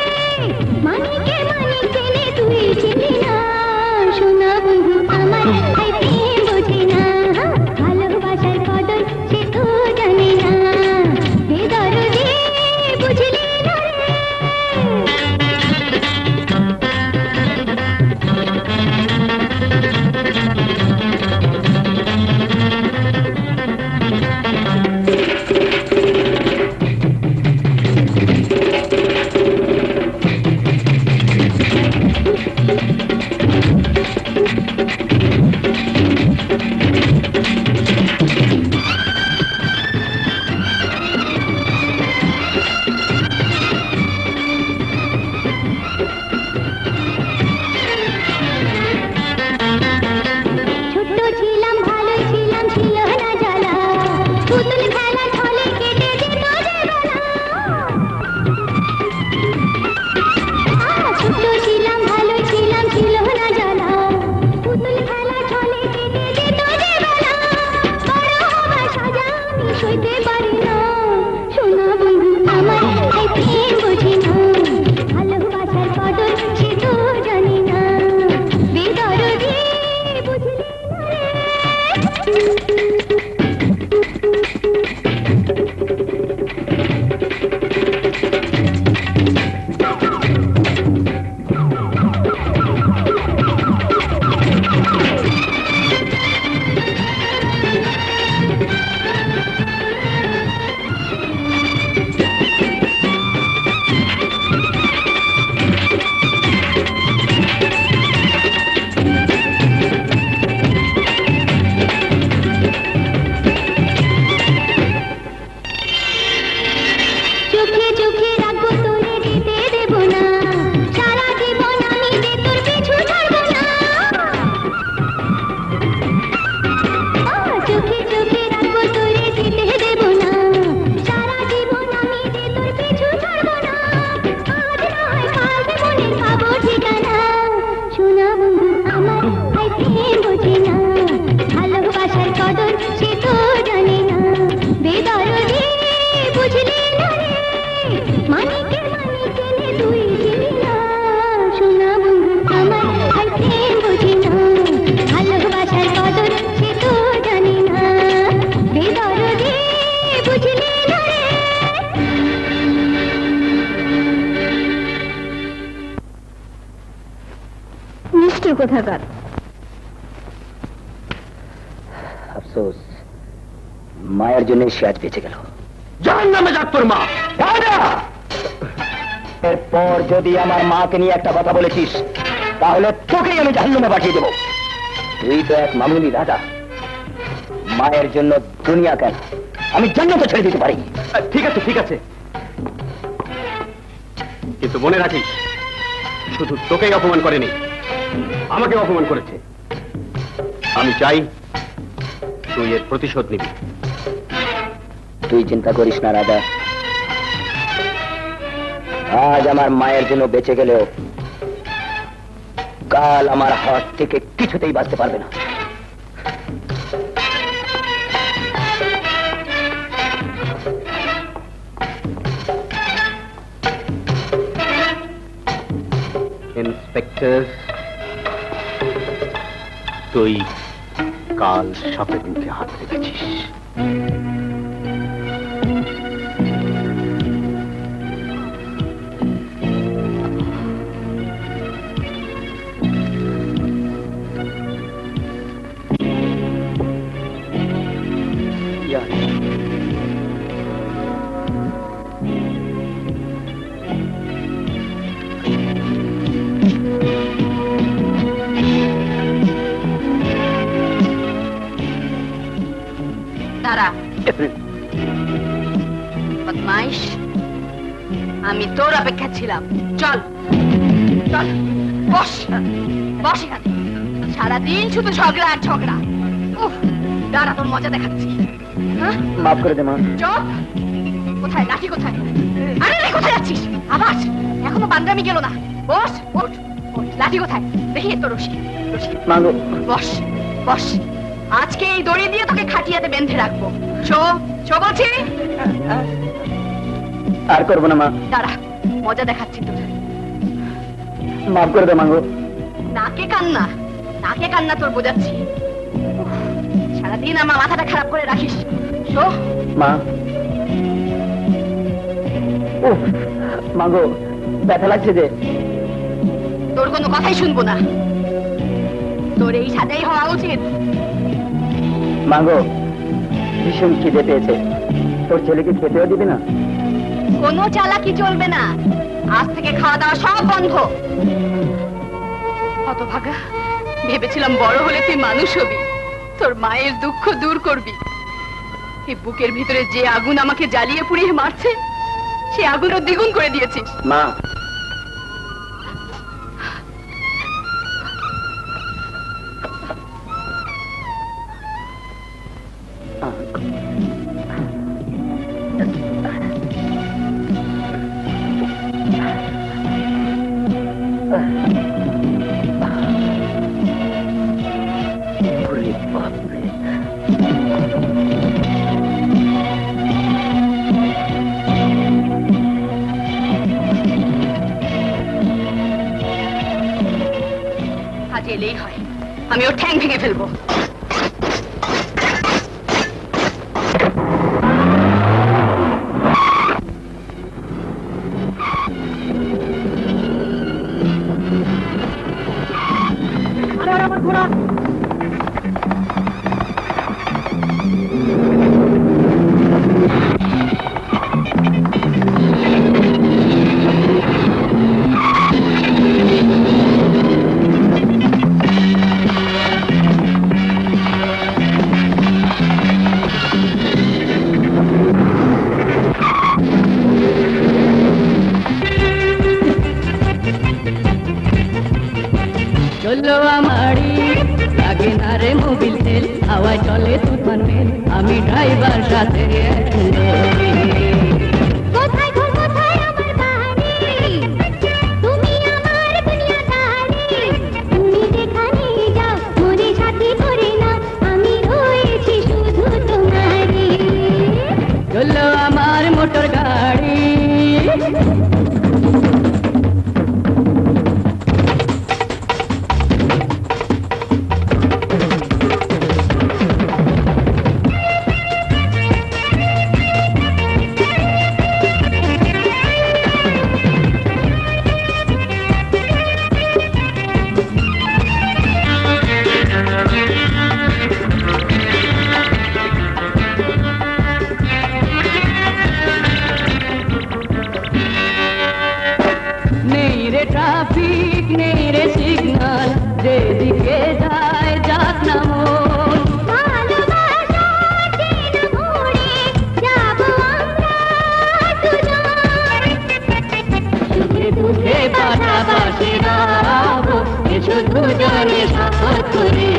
মানিকে মানিকে নে তুই চিনি না। সোনা বন্ধু আমার আই প্রেম বুঝি না। মানিকে মানিকে নে তুই চিনি না সোনা বন্ধু আমার আর প্রেম বুঝি না ভালোবাসার কদর সে তো জানি না বেদরদে বুঝলি না রে নিষ্ঠুর কোথাকার। আফসোস মায়ের জন্য সে আজ বেঁচে গেল। জাহান নামে যাক তোর মা। এরপর যদি আমার মাকে নিয়ে একটা কথা বলেছিস তাহলে তোকেই আমি জাহান্নামে পাঠিয়ে দেবো। তুই তো এক মামুনি রাজা, মায়ের জন্য দুনিয়া কেন আমি জান্নাতে ছেড়ে দিতে পারি। ঠিক আছে ঠিক আছে, কিন্তু মনে রাখিস শুধু তোকেই অপমান করেনি, আমাকে অপমান করেছে। আমি চাই তুই এর প্রতিশোধ নিবি। তুই চিন্তা করিস না রাজা, আজ আমার মায়ের জন্য বেঁচে গেলেও কাল আমার হাত থেকে কিছুতেই বাঁচতে পারবে না। ইন্সপেক্টর, তুই কাল সাপের মুখে হাত রেখেছিস। দাঁড়া বদমাইশ, আমি তোর অপেক্ষা ছিলাম। চল চল, বস বস এখানে। সারাদিন শুধু ঝগড়া আর ঝগড়া। উফ, দাঁড়া তোর মজা দেখাচ্ছি। হ্যাঁ, মাফ করে দে মা। চপ কোথায়, লাঠি কোথায়? আরে রে, কোথায় যাচ্ছিস? আবার এখনো পান্ডামি গেল না। বস, ওঠ ওঠ। লাঠি কোথায় দেখি তোর? রশি রশি। মাগো বস বস, আজকে এই দড়ি দিয়ে তোকে খাটিয়াতে বেঁধে রাখবো। শো শো বলছি। আর করবো না মা, দাঁড়া, মজা দেখাচ্ছি তোর। মাফ করে দে মাগো। নাকে কান্না, নাকে কান্না তোর বোঝাচ্ছি। উফ, সারাদিন আমার মাথাটা খারাপ করে রাখিস। শো মা। উফ, মাগো ব্যথা লাগছে যে। তোর কোনো কথাই শুনবো না, তোর এই সাজাই হওয়া উচিত। মাগো ভীষণ খিদে পেয়েছে, তোর ছেলেকে খেতেও দিবি না? কোনো চালাকি চলবে না, আজ থেকে খাওয়া দাওয়া সব বন্ধ। হতভাগা, ভেবেছিলাম বড় হলে তুই মানুষ হবি, তোর মায়ের দুঃখ দূর করবি। এই বুকের ভিতরে যে আগুন আমাকে জ্বালিয়ে পুড়িয়ে মারছে, সে আগুনও দ্বিগুণ করে দিয়েছিস। মা ওরে বাপরে। আজ এলেই হয়, আমি ওর ঠ্যাং ভেঙে ফেলবো। চলো আমারি লাগে না রে মোবিল তেল, হাওয়ায় চলে তুফান মেল, আমি ড্রাইভার সাথে কোথায় গো কোথায় আমার বাড়ি তুমি আমার দুনিয়াদারি তুমি যেখানে যাও মোরে সাথে করে নাও আমি রয়েছি শুধু তোমারই চলো আমার মোটর গাড়ি নেই রে ট্রাফিক, নেই রে সিগন্যাল, যেদিকে যায় যাক না মন। ভালোবাসার ট্রেন মোড়ে যাবো আমরা দুজন। সুখে দুঃখে পাশাপাশি গাবো, এসো দুজনে শপথ করে।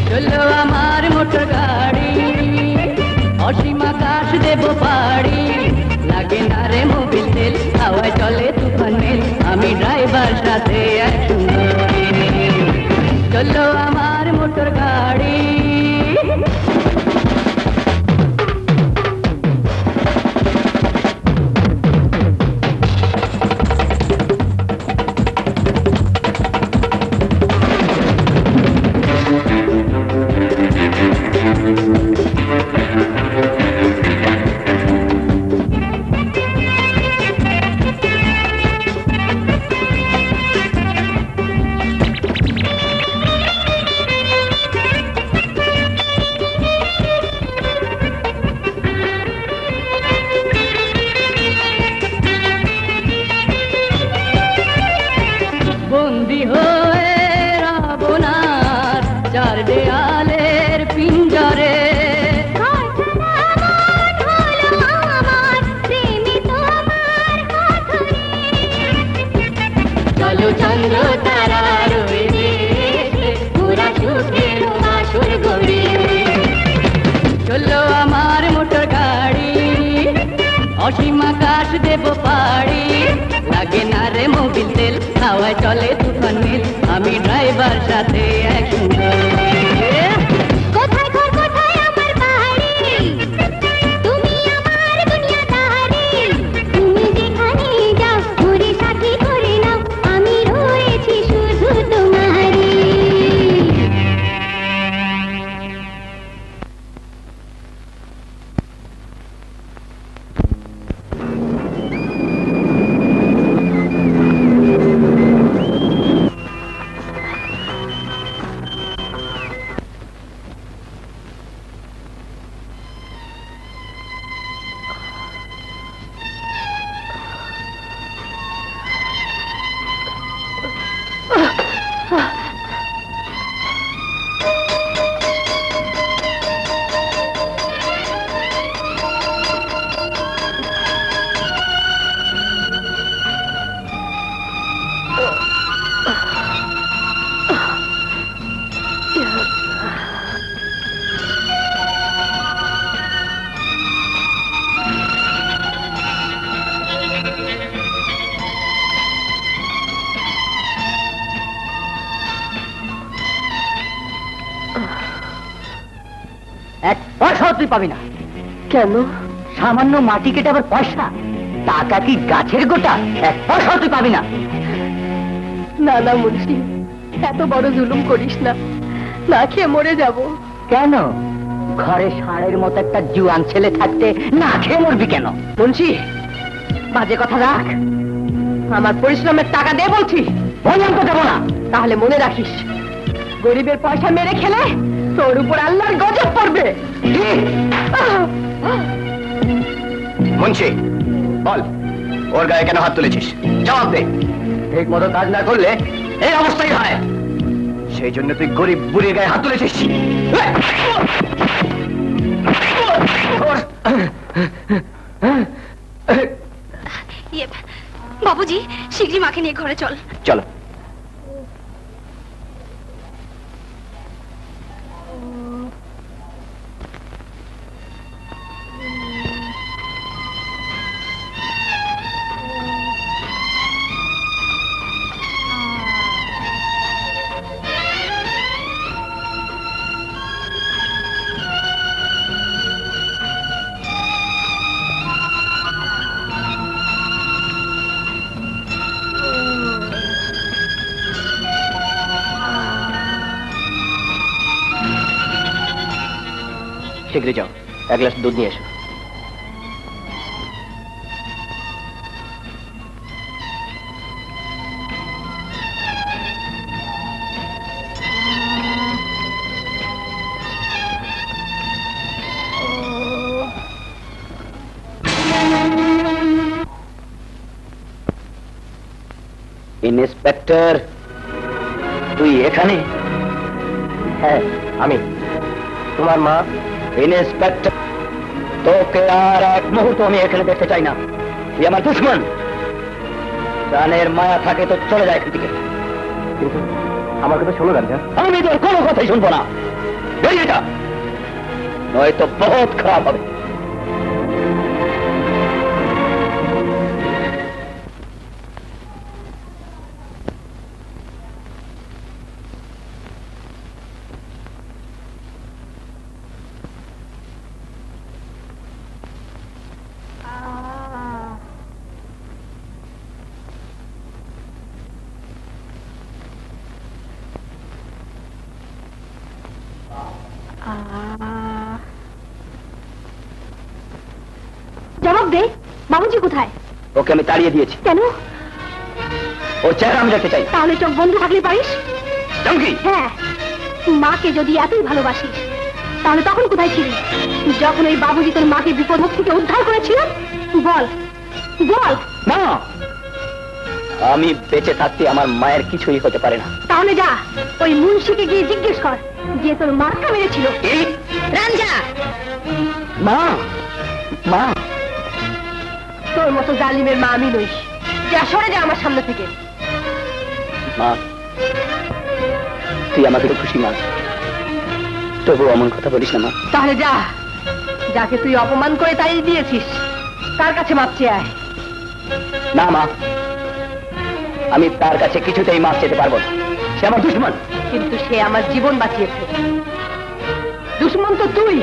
চলো আমার মোটর গাড়ি, অসীম আকাশ দেব পাড়ি। লাগে না রে মোবিল তেল, হাওয়ায় চলে তুফান মেল, আমি ড্রাইভার সাথে এক সুন্দরী। চলো আমার মোটর গাড়ি। বন্দি হয়ে রব না আর চার দেয়ালের পিঞ্জরে। চলো চন্দ্র তারা রয়েছে, পুরা সুখের বাসর গড়ি। চলো আমার মোটর গাড়ি, অসীম আকাশ দেব পাড়ি। লাগে না রে মোবিল তেল, হাওয়ায় চলে তুফান মিল, আমি ড্রাইভার সাথে এক সুন্দরী। কোথায় ঘর কোথায় আমার বাড়ি, তুমি আমার দুনিয়াদারি। তুমি যেখানে যাও ঘুরে সাথী করে নাও, আমি রয়েছি শুধু তোমারই। এক পয়সাও তুই পাবি না। কেন? সামান্য মাটি কেটে আবার পয়সা? টাকা কি গাছের গোটা? এক পয়সাও তুই পাবি না। না না মুন্সি, এত বড় জুলুম করিস না, না খেয়ে মরে যাব। কেন? ঘরে ষাঁড়ের মতো একটা জুয়ান ছেলে থাকতে না খেয়ে মরবি কেন? মুন্সি, বাজে কথা রাখ, আমার পরিশ্রমের টাকা দে বলছি। বললাম তো দেবো না। তাহলে মনে রাখিস, গরিবের পয়সা মেরে খেলে তোর উপর আল্লাহর গজব পড়বে। মুন্সি, বল ওর গায়ে কেন হাত তুলেছিস? জবাব দে। ঠিক মতো কাজ না করলে এই অবস্থাই হয়, সেই জন্য তুই গরিব বুড়ির গায়ে হাত তুলেছিস। বাবুজি, শিগগিরই মাকে নিয়ে ঘরে চল। চলো। শীঘ্রই যাও, এক গ্লাস দুধ নিয়ে এসো। ইন্সপেক্টর, তুই এখানে? হ্যাঁ, আমি তোমার মা। ইন্সপেক্টর, তোকে আর এক মুহূর্ত আমি এখানে দেখতে চাই না। তুই আমার দুশ্মন। প্রাণের মায়া থাকে তো চলে যায় এখান থেকে। কিন্তু আমার কথা শোনো রাজা। আমি তোর কোনো কথাই শুনবো না। বেরিয়ে যা, নয়তো বহুত খারাপ হবে। জবাব দে, বাবুজি কোথায়? ওকে আমি তাড়িয়ে দিয়েছি। কেন? ওর চেহারা আমি দেখতে চাই। তাহলে চোখ বন্ধ থাকলে পারিস? চমকি, হ্যাঁ, মাকে যদি এতই ভালোবাসিস তাহলে তখন কোথায় ছিলি যখন ওই বাবুজি তোর মাকে বিপদ মুখ থেকে উদ্ধার করেছিল? বল বল। না, আমি বেঁচে থাকতে আমার মায়ের কিছুই হতে পারে না। তাহলে যা ওই মুন্সিকে গিয়ে জিজ্ঞেস কর যে তোর মাকে মেরেছিল। এই, রাঞ্জা, মা, মা, তোর মতো জালিমের মা আমি নই। যা, সরে যা আমার সামনে থেকে। মা, তুই আমাকে তো খুশি মা, তবু অমন কথা বলিস না মা। তাহলে যা, যাকে তুই অপমান করে তাড়িয়ে দিয়েছিস তার কাছে মাপ চেয়ে আয়। না মা, আমি তার কাছে কিছুতেই মাপ চেতে পারবো না। সে আমার দুশ্মন। কিন্তু সে আমার জীবন বাঁচিয়েছে। দুশ্মন তো তুই।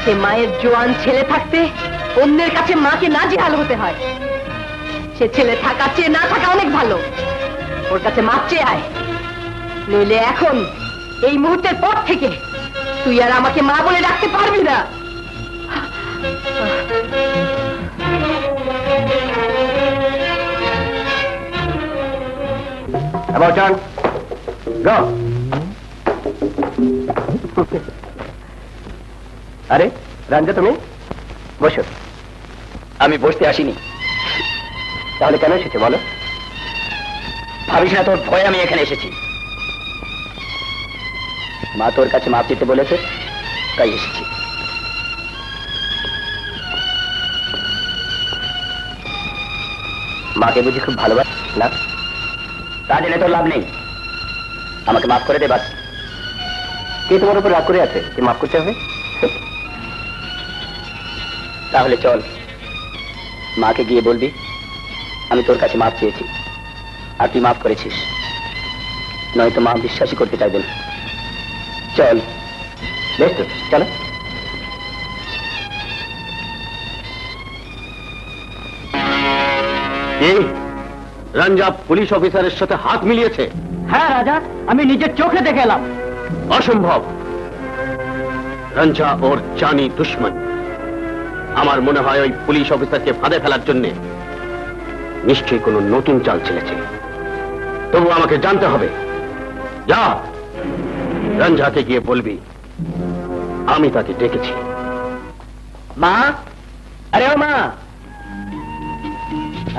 সে মায়ের জোয়ান ছেলে থাকতে অন্যের কাছে মাকে নাজেহাল হতে হয়। সে ছেলে থাকা চেয়ে না থাকা অনেক ভালো। ওর কাছে মাপ চেয়ে আয়, নইলে এখন এই মুহূর্তের পর থেকে তুই আর আমাকে মা বলে ডাকতে পারবি না। About turn. Go. আরে রঞ্জা, তুমি বসো। আমি বসতে আসিনি। তাহলে কেন এসেছো বলো? ভাবিস না তোর ভয়ে আমি এখানে এসেছি। মা তোর কাছে মাপ দিতে বলেছে, তাই এসেছি। মাকে বুঝি খুব ভালোবাস না? তা জেনে তোর লাভ নেই। আমাকে মাফ করে দে বাস। কে তোমার উপর রাগ করে আছে যে মাফ করতে হবে? তাহলে চল, মাকে গিয়ে বলবি আমি তোর কাছে মাপ চেয়েছি আর তুই মাফ করেছিস। নয়তো মা বিশ্বাসই করতে চাইবে না। চল। বেশ তো, চলো। রঞ্জা পুলিশ অফিসারের সাথে হাত মিলিয়েছে। হ্যাঁ রাজা, আমি নিজের চোখে দেখে এলাম। অসম্ভব। রঞ্জা ওর জানি দুশ্মন। আমার মনে হয় ওই পুলিশ অফিসারকে ফাঁদে ফেলার জন্য নিশ্চয়ই কোনো নতুন চাল ছেলেছে। তবু আমাকে জানতে হবে। যা, রঞ্জাকে গিয়ে বলবি আমি তাকে ডেকেছি। মা, আরে ও মা,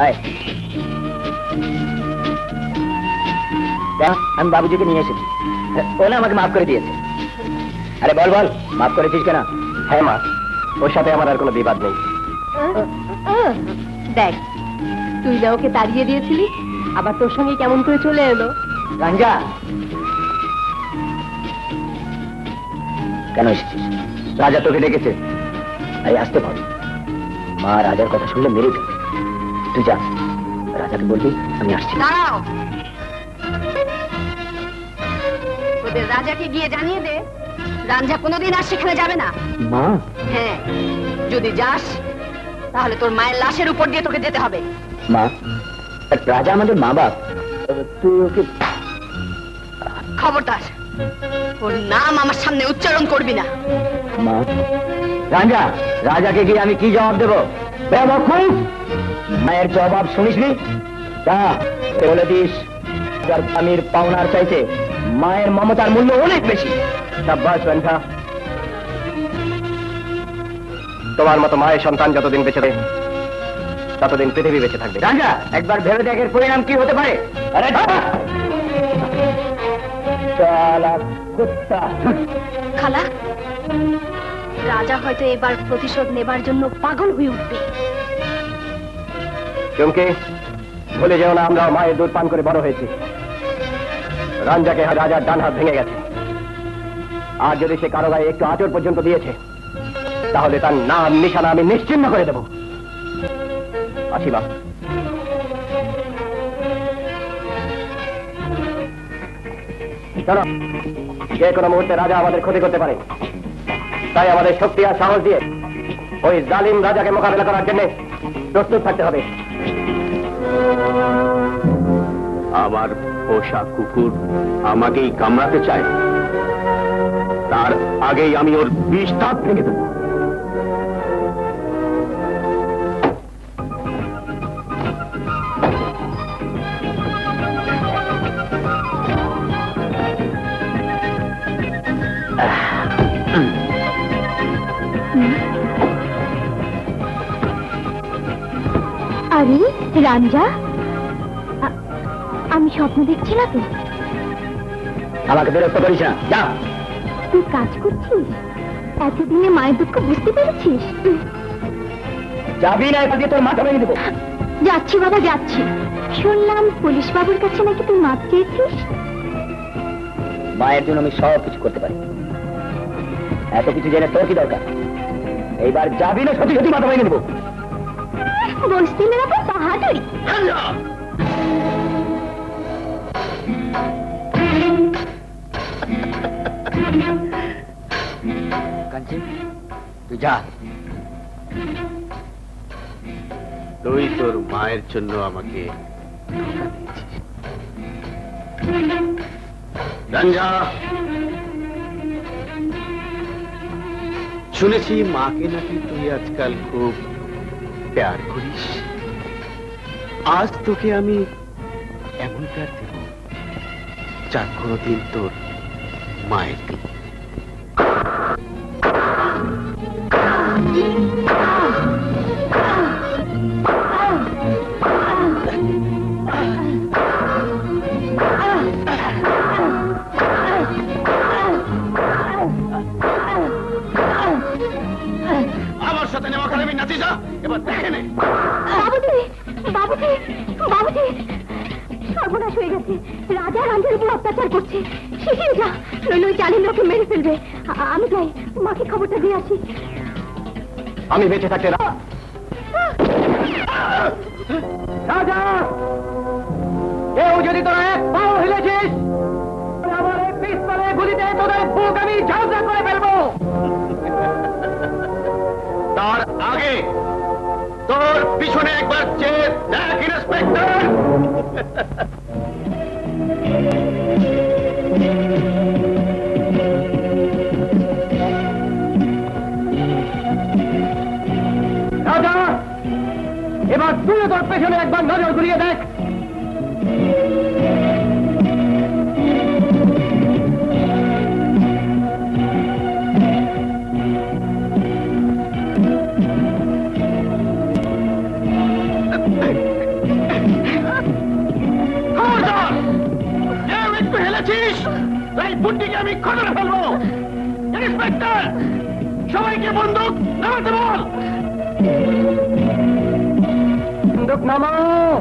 আয়। দেখ, আমি বাবুজিকে নিয়ে এসেছি। ও না আমাকে মাফ করে দিয়েছে। আরে বল বল, মাফ করেছিস কেন? হ্যাঁ মা, ওর সাথে আমার আর কোনো বিবাদ নেই। দেখ, তুই না ওকে তাড়িয়ে দিয়েছিলি, আবার তোর সঙ্গে কেমন করে চলে এলো। রঞ্জা, কেন এসেছিস? রাজা তোকে ডেকেছে, তাই আসতে পারবি। মা রাজার কথা শুনলে মেরে দেবে। তুই যা, রাজাকে বলবি আমি আসছি। দাঁড়াও, ওদের রাজাকে গিয়ে জানিয়ে দে রাঞ্জা কোনোদিন আর সেখানে যাবে না। মা, হ্যাঁ, যদি যাস তাহলে তোর মায়ের লাশের উপর দিয়ে তোকে যেতে হবে। মা, রাজা আমাদের মা বাপ। তুই ওকে খবরদার, ওর নাম আমার সামনে উচ্চারণ করবি না। মা, রাজা, রাজাকে গিয়ে আমি কি জবাব দেবো? বেবকুফ! মায়ের জবাব শুনিসনি? তা বলে দিস, যার স্বামীর পাওনার চাইতে মায়ের মমতার মূল্য অনেক বেশি। সাব্বাস বেন্ঠা, তোমার মতো মায়ের সন্তান যতদিন বেঁচে থাকবে ততদিন পৃথিবী বেঁচে থাকবে। রাজা, একবার ভেবে দেখের পরিণাম কি হতে পারে? আরে শালা কুত্তা! খালা, রাজা হয়তো এবার প্রতিশোধ নেবার জন্য পাগল হয়ে উঠবে। চমকে ভুলে যেও না, আমরা মায়ের দুধ পান করে বড় হয়েছি। রাঞ্জাকে রাজার ডান হাত ভেঙে গেছে, আর যদি সে কারো গায়ে একটু আঁচড় পর্যন্ত দিয়েছে তাহলে তার নাম নিশানা আমি নিশ্চিহ্ন করে দেব। আসি মা। চলো, যে কোনো মুহূর্তে রাজা আমাদের ক্ষতি করতে পারে, তাই আমাদের শক্তি আর সাহস দিয়ে ওই জালিম রাজাকে মোকাবেলা করার জন্য প্রস্তুত থাকতে হবে। আমার পোষা কুকুর আমাকেই কামড়াতে চায়, তার আগেই আমি ওর বিষ দাঁত ভেঙে দেব। আরে রাঞ্জা, আমি স্বপ্ন দেখছি না তো? আমাকে বিরক্ত করিস না, যা। তুই কাজ করছিস? এতদিনে মায়ের দুঃখ বুঝতে পেরেছিস? যাবি না, এখানে তোর মাথা ভেঙে দেবো। যাচ্ছি বাবা, যাচ্ছি। শুনলাম পুলিশ বাবুর কাছে নাকি তুই মাপ চেয়েছিস। মায়ের জন্য আমি সব কিছু করতে পারি, এত কিছু জেনে তোর কি দরকার? এইবার যাবি না, সত্যি সত্যি মাথা ভেঙে দেবো। বসতিলের আপনি বাহাদুরি। কাঞ্চি, তুই যা। তুই তোর মায়ের জন্য আমাকে ধোঁকা দিয়েছিস। রঞ্জা, শুনেছি মাকে নাকি তুই আজকাল খুব প্যার করিস। আজ তোকে আমি এমন প্যার দেব যা কোনোদিন তোর মায়ের দিন। আমার সাথে নেওয়া খারাপি নাচিস, এবার দেখে নে। বাবুজি, বাবুজি, বাবুজি, সর্বনাশ হয়ে গেছে। রাজা রাঞ্জের উপর অত্যাচার করছে। শিখিয়ে যা, নইলে ওই জালিম লোককে মেরে ফেলবে। আমি যাই, মাকে খবরটা দিয়ে আসি। আমি বেঁচে থাকতে না। রাজা, কেউ যদি তোরা এক পাও হিলেছিস, আমার এই পিস্তলে গুলিতে তোদের বুক আমি ঝাঁঝরা করে ফেলবো। তার আগে তোর পিছনে একবার চেয়ে দেখ ইন্সপেক্টর। রাজা, এবার তুই তোর পেছনে একবার নজর ঘুরিয়ে দেখ। একটু হেলেছিস, তাই বুদ্ধিকে আমি খতরে ফেলবো। ইন্সপেক্টর, সবাইকে বন্দুক নামাতে বল। বন্দুক নামাও।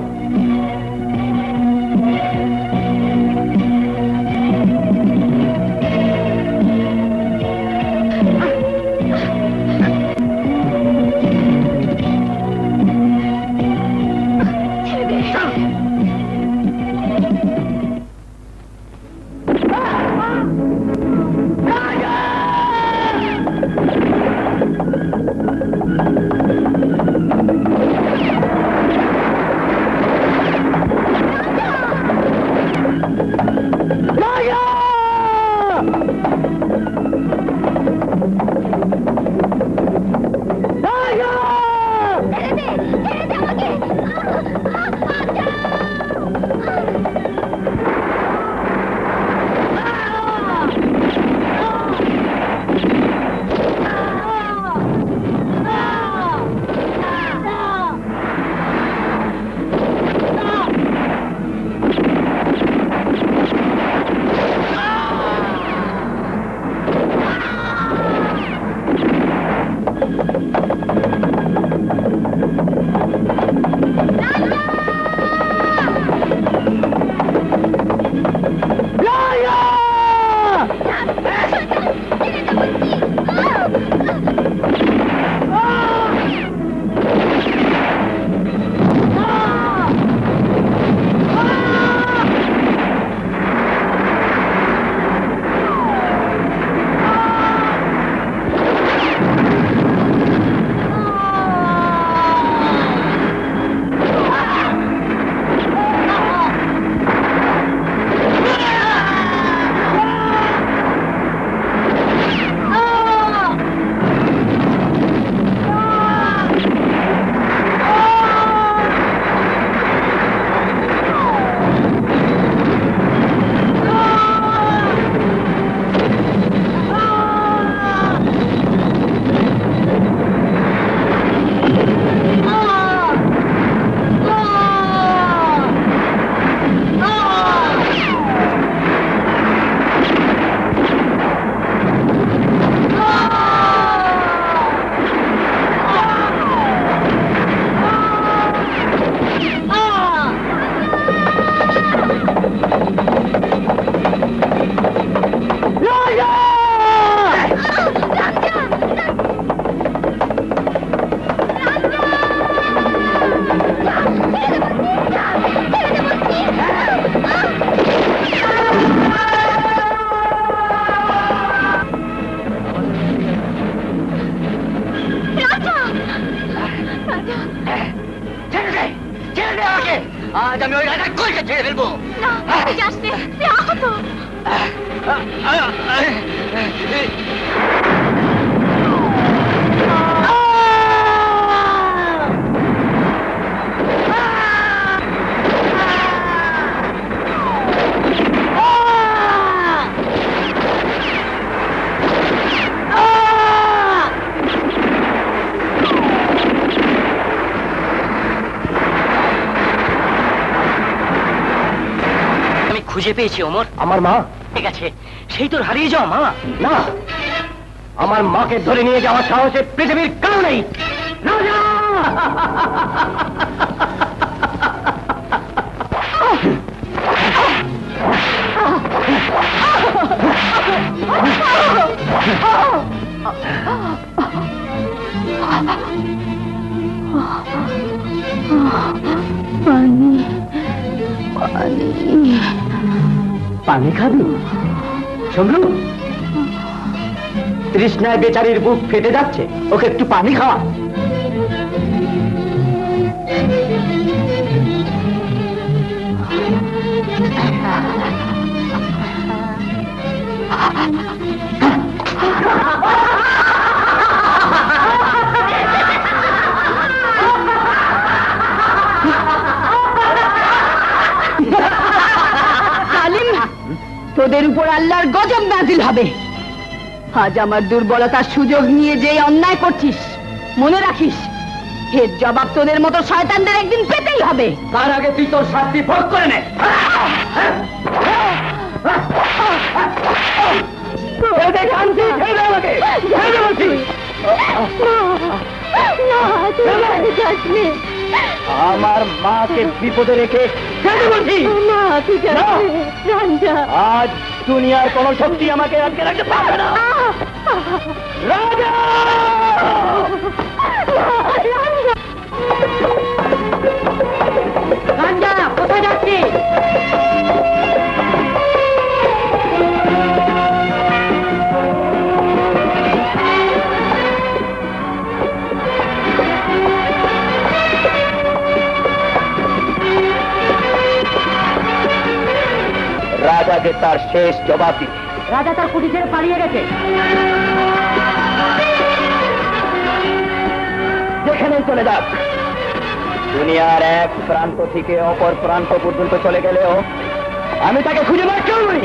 আজ আমি ওই রাজা কইকে ছেড়ে ফেলবো। না তুই যাস নে, তুই আহত। আমি খুঁজে পেয়েছি ওমর। আমার মা? ঠিক আছে, সেই তোর হারিয়ে যাওয়া মা। না, আমার মাকে ধরে নিয়ে যাওয়ার সাহসে পৃথিবীর কেউ নেই। রাজা! পানি খাবি? সমলু, তৃষ্ণায় বেচারির বুক ফেটে যাচ্ছে, ওকে একটু পানি খাওয়া। সালিম, তোদের উপর আল্লাহর গজব নাজিল হবে। আজ আমার দুর্বলতার সুযোগ নিয়ে যে অন্যায় করছিস, মনে রাখিস এর জবাব তোদের মতো শয়তানদের একদিন পেতেই হবে। তার আগে তুই তোর শাস্তি ভোগ করে নে। আমার মাকে বিপদে রেখে বলছি না তুই যাস নে, রাঞ্জা। আজ দুনিয়ার কোন শক্তি আমাকে আটকে রাখতে পারবে না। রাজা! রাঞ্জা কোথায় যাচ্ছিস? রাজাকে তার শেষ জবাব দিতে। রাজা তার কুটি ছেড়ে পালিয়ে গেছে। যেখানে চলে যাক, দুনিয়ার এক প্রান্ত থেকে অপর প্রান্ত পর্যন্ত চলে গেলেও আমি তাকে খুঁজে বের করবই।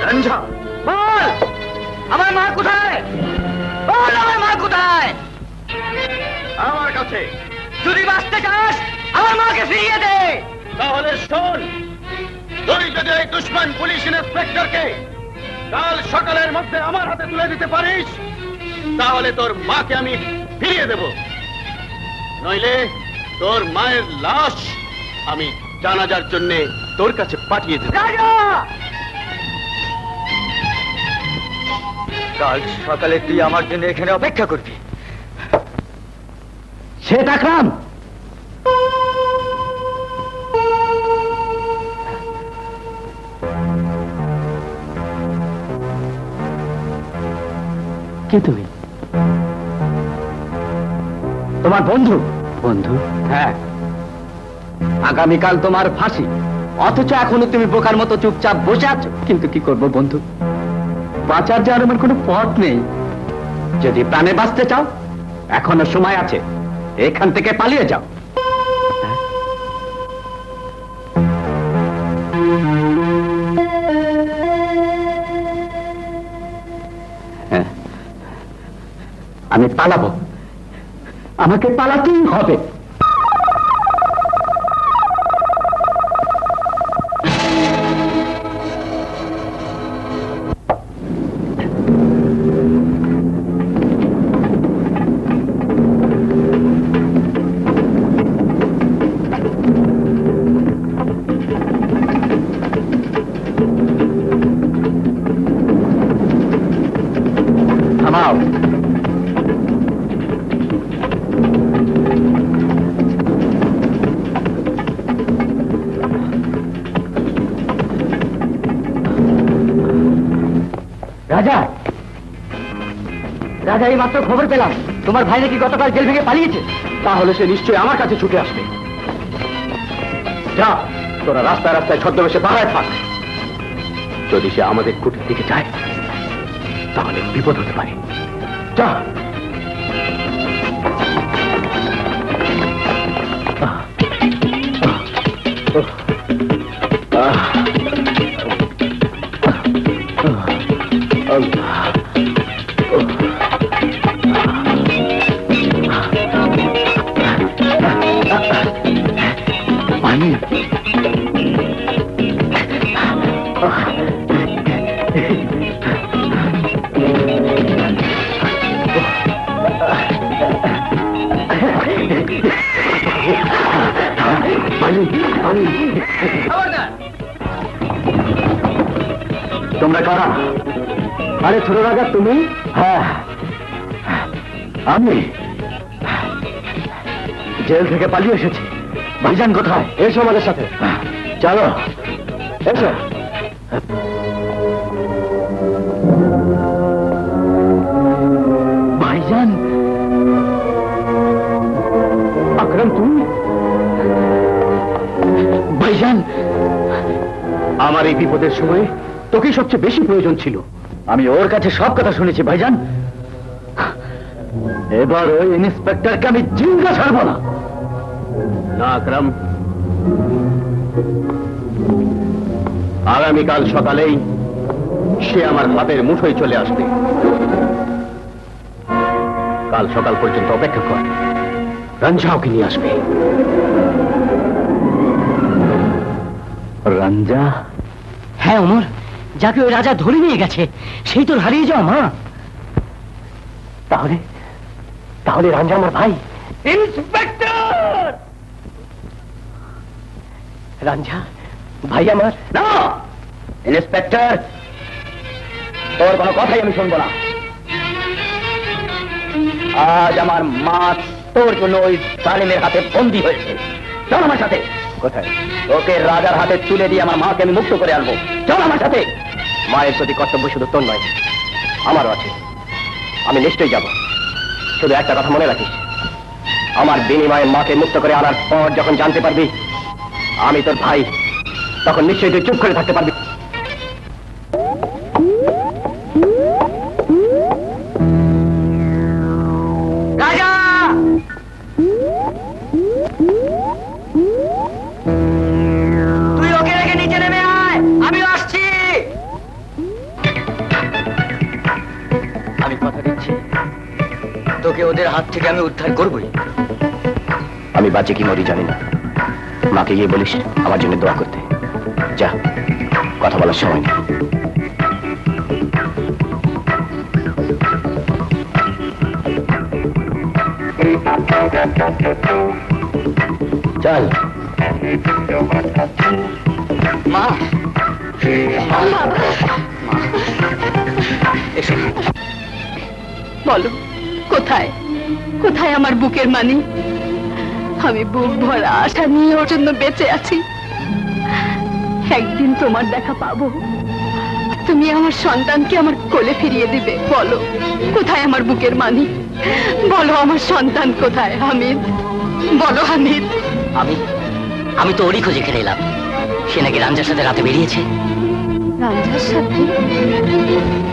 রঞ্জা, বল আমার মা কোথায়? বল আমার মা কোথায়? আমার কাছে। যদি বাঁচতে চাস আমার মাকে ফিরিয়ে দে। তাহলে শোন, তুই যদি এই দুশ্মন পুলিশ ইন্সপেক্টরকে কাল সকালের মধ্যে আমার হাতে তুলে দিতে পারিস, তাহলে তোর মাকে আমি ফিরিয়ে দেব। নইলে তোর মায়ের লাশ আমি জানাজার জন্য তোর কাছে পাঠিয়ে দেব। রাজা, কাল সকালে তুই আমার জন্য এখানে অপেক্ষা করবি। সে আকরাম, কে তুমি? তোমার বন্ধু? বন্ধু? হ্যাঁ। আগামীকাল তোমার ফাঁসি, অথচ এখনো তুমি বোকার মতো চুপচাপ বসে আছো। কিন্তু কি করব বন্ধু, বাঁচার যে আর আমার কোনো পথ নেই। যদি প্রাণে বাঁচতে চাও এখনো সময় আছে, এখান থেকে পালিয়ে যাও। হ্যাঁ, আমি পালাবো, আমাকে পালাতেই হবে। থামাও। রাজা, রাজা, এই মাত্র খবর পেলাম তোমার ভাই নাকি গতকাল জেল থেকে পালিয়েছে। তাহলে সে নিশ্চয়ই আমার কাছে ছুটে আসবে। যা, তোরা রাস্তায় রাস্তায় ছদ্মবেশে পাহাড়ে থাক। যদি সে আমাদের কুটির দিকে যায় তাহলে বিপদ হতে পারে। যা। পানি। তোমরা কারা? আরে ছোট রাজা, তুমি? হ্যাঁ, আমি জেল থেকে পালিয়ে এসেছি। ভাইজান কোথায়? এসো আমাদের সাথে। চলো, এসো। ভাইজান, আকরাম তুমি? ভাইজান, আমার এই বিপদের সময় তোকেই সবচেয়ে বেশি প্রয়োজন ছিল। আমি ওর কাছে সব কথা শুনেছি ভাইজান। এবার ওই ইন্সপেক্টরকে আমি জিন্দা ছাড়বো না। না আকরাম, আগামীকাল সকালেই সে আমার হাতের মুঠোয় চলে আসবে। কাল সকাল পর্যন্ত অপেক্ষা কর, রঞ্জা ওকে নিয়ে আসবে। রঞ্জা? হ্যাঁ ওমর, যাকে ওই রাজা ধরে নিয়ে গেছে সেই তোর হারিয়ে যাওয়া মা। তাহলে তাহলে রাঞ্জা আমার ভাই। ইন্সপেক্টর! রাঞ্জা ভাই আমার? না ইন্সপেক্টর, তোর কোনো কথাই আমি শুনবো না। আজ আমার মা তোর জন্য ওই জালিমের হাতে বন্দী হয়েছে। চল আমার সাথে। কোথায়? ওকে রাজার হাতে তুলে দিয়ে আমার মাকে আমি মুক্ত করে আনবো। চল আমার সাথে। মায়ের প্রতি কর্তব্য শুধু তোর নয়, আমারও আছে। আমি নিশ্চয়ই যাব। শুধু একটা কথা মনে রাখিস, আমার বিনিময়ে মাকে মুক্ত করে আনার পর যখন জানতে পারবি আমি তোর ভাই, তখন নিশ্চয়ই তুই চুপ করে থাকতে পারবি। রাজা! তুই ওকে রেখে নিচে নেমে আয়, আমিও আসছি। আমি কথা দিচ্ছি, তোকে ওদের হাত থেকে আমি উদ্ধার করবই। আমি বাঁচে কি মরি জানি না। মাকে গিয়ে বলিস আমার জন্য দোয়া করতে। যা, কথা বলার সময় নেই। চল। মা, এসো। বলো, কোথায় কোথায় আমার বুকের মানি? আমি বুক ভরা আশা নিয়ে ওর জন্য বেঁচে আছি। একদিন তোমার দেখা পাবো, তুমি আমার সন্তানকে আমার কোলে ফিরিয়ে দিবে। বলো, কোথায় আমার বুকের মানি? বলো, আমার সন্তান কোথায়? হামিদ, বলো হামিদ। আমি তো ওরই খোঁজে খেলে এলাম। সে নাকি রাঞ্জার সাথে রাতে বেরিয়েছে। রাঞ্জার সাথে?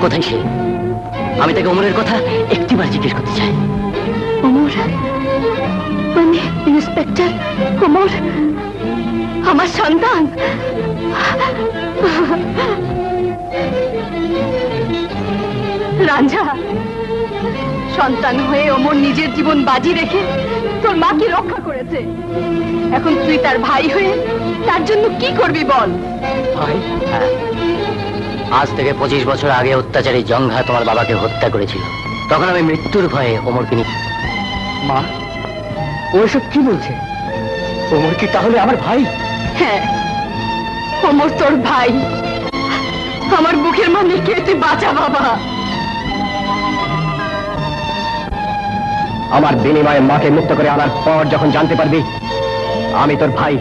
কোথায় সে? আমি তাকে ওমরের কথা একটিবার জিজ্ঞেস করতে চাই। ওমর মানে ইন্সপেক্টর ওমর, আমার সন্তান? রাঞ্জা, সন্তান হয়ে ওমর নিজের জীবন বাজি রেখে তোর মাকে রক্ষা করেছে। এখন তুই তার ভাই হয়ে তার জন্য কি করবি বল? ভাই? হ্যাঁ, আজ থেকে 25 বছর আগে অত্যাচারী জঙ্ঘা তোমার বাবাকে হত্যা করেছিল। তখন আমি মৃত্যুর ভয়ে ওমরকে নিয়ে। মা, ও এসব কি বলছে? ওমর কি তাহলে আমার ভাই? হ্যাঁ, ওমর তোর ভাই। আমার বুকের মানিকে তুই বাঁচা বাবা। আমার বিনিময়ে মাকে মুক্ত করে আনার পর যখন জানতে পারবি আমি তোর ভাই,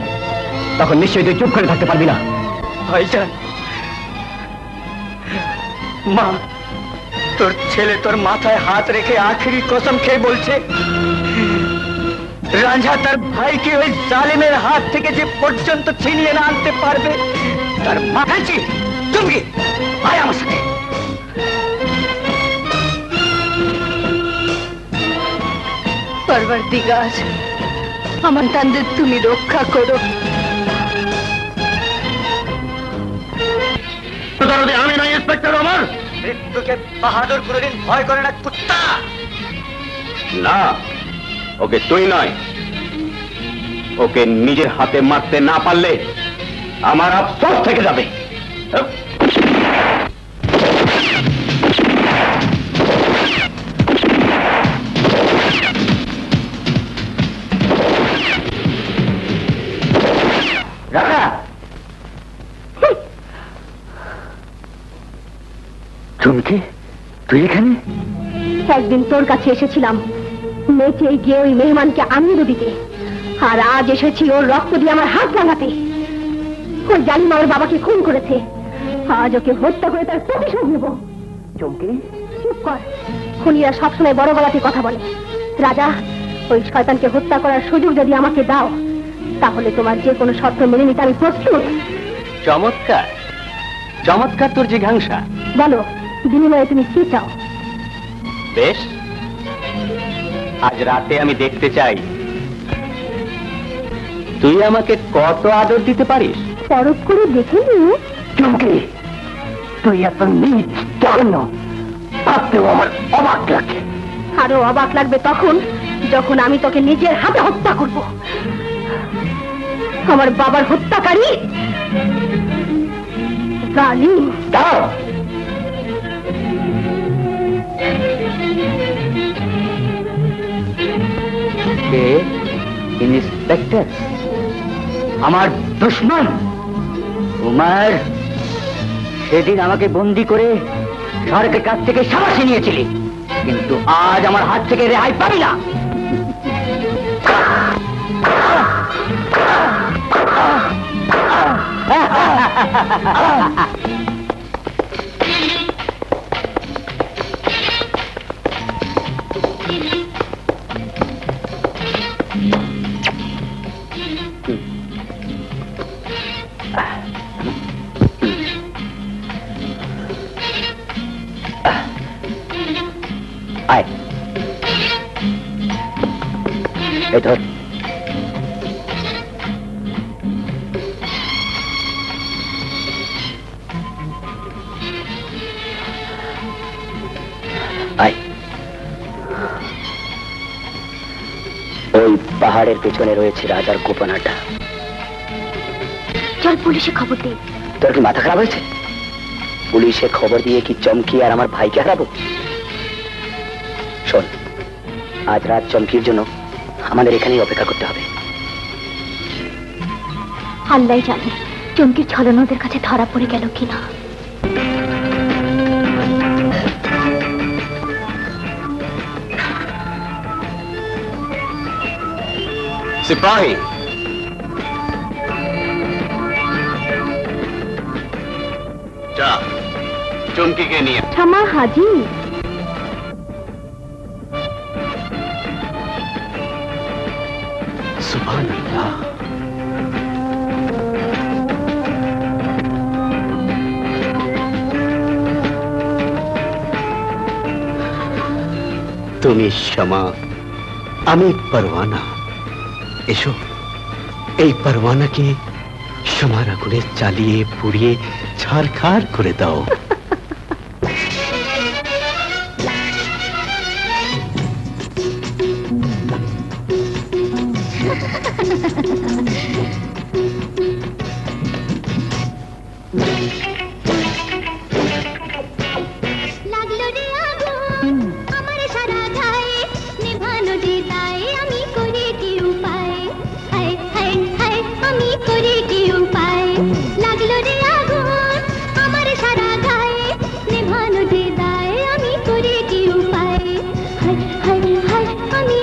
তখন নিশ্চয়ই তুই চুপ করে থাকতে পারবি না। ভাইজান, মা, তোর ছেলে তোর মাথায় হাত রেখে আখেরি কসম খেয়ে বলছে রাঞ্ঝা তার ভাইকে ওই জালিমের হাত থেকে যে পর্যন্ত ছিনিয়ে না আনতে পারবে তার মাথায় চুমকি আয় আমার সাথে। পরবর্তীকার আমার তাদের তুমি রক্ষা করো। আমি নয় ইন্সপেক্টর ওমর। মৃত্যুকে বাহাদুর কোনদিন ভয় করে না কুত্তা। না, ওকে তুই নয়, ওকে নিজের হাতে মারতে না পারলে আমার আফসোস থেকে যাবে। রাখা, চুমকি, তুই এখানে? একদিন তোর কাছে এসেছিলাম নেচে গিয়ে ওই মেহমানকে আনন্দ দিতে, আর আজ এসেছি ওর রক্ত দিয়ে আমার হাত ভাঙাতে। ওই জালিম আমার বাবাকে খুন করেছে, আজ ওকে হত্যা করে তার প্রতিশোধ নেব। চুমকি, চুপ কর, খুনিরা সবসময় বড় গলাতে কথা বলে। রাজা, ওই শয়তানকে হত্যা করার সুযোগ যদি আমাকে দাও তাহলে তোমার যে কোনো শর্ত মেনে নিতে আমি প্রস্তুত। চমৎকার চমৎকার তোর জিজ্ঞাসা। বলো, বিনিময়ে তুমি কি চাও? বেশ, আজ রাতে আমি দেখতে চাই তুই আমাকে কত আদর দিতে পারিস। পরখ করে দেখে নিও। চুমকি, তুই এত নীচ জঘন্য, ভাবতেও আমার অবাক লাগে। আরো অবাক লাগবে তখন যখন আমি তোকে নিজের হাতে হত্যা করব। আমার বাবার হত্যাকারী জালিম। দাও, কে? ইন্সপেক্টর, আমার দুশমন উমার। সেদিন আমাকে বন্দি করে সরকারের কাছ থেকে সাবাসী নিয়েছিলি, কিন্তু আজ আমার হাত থেকে রেহাই পাবি না। আয়, এই ধর। আয়, ওই পাহাড়ের পেছনে রয়েছে রাজার গোপন আড্ডা। চল পুলিশে খবর দিই। তোর কি মাথা খারাপ হয়েছে? পুলিশে খবর দিয়ে কি চমকি আর আমার ভাইকে হারাবো? শোন, আজ রাত চমকির জন্য আমাদের এখানেই অপেক্ষা করতে হবে। আল্লাহ জানে চমকির ছলনা ওদের কাছে ধরা পড়ে গেল কিনা। সিপাহী, যা চমকিকে নিয়ে। ক্ষমা হাজি। সুবহানাল্লাহ। তুমি শামা, আমি পরওয়ানা। এসো, এই পরওয়ানাকে শামার আগুনে জ্বালিয়ে পুড়িয়ে ছারখার করে দাও। লাগলো রে আগুন আমার সারা গায়ে, নেভানো যে দায় আমি করে কি উপায়? হায় হায় হায়, আমি করে কি উপায়? লাগলো রে আগুন আমার সারা গায়ে, নেভানো যে দায় আমি করে কি উপায়? হায় হায় হায়, আমি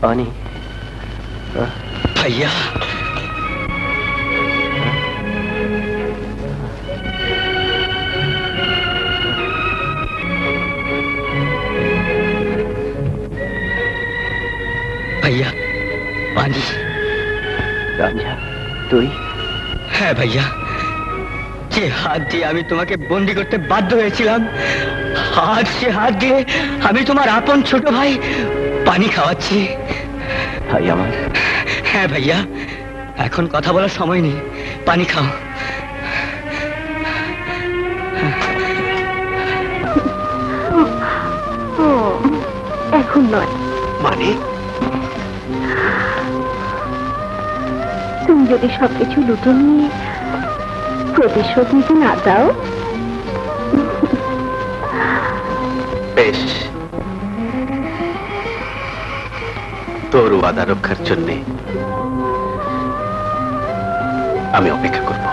পানি। ভাইয়া ভাইয়া পানি। রাঞ্জা, তুই? হ্যাঁ ভাইয়া, যে হাত দিয়ে আমি তোমাকে বন্দি করতে বাধ্য হয়েছিলাম, আজ সে হাত দিয়ে আমি তোমার আপন ছোট ভাই পানি খাওয়াচ্ছি। ভাই আমার। হ্যাঁ ভাইয়া, এখন কথা বলার সময় নেই, পানি খাও। এখন নয়। মানে? তুমি যদি সবকিছু লুটে নিয়ে প্রতিশোধ নিতে না দাও। বেশ, তোর ওয়াদা রক্ষার জন্য আমি অপেক্ষা করব।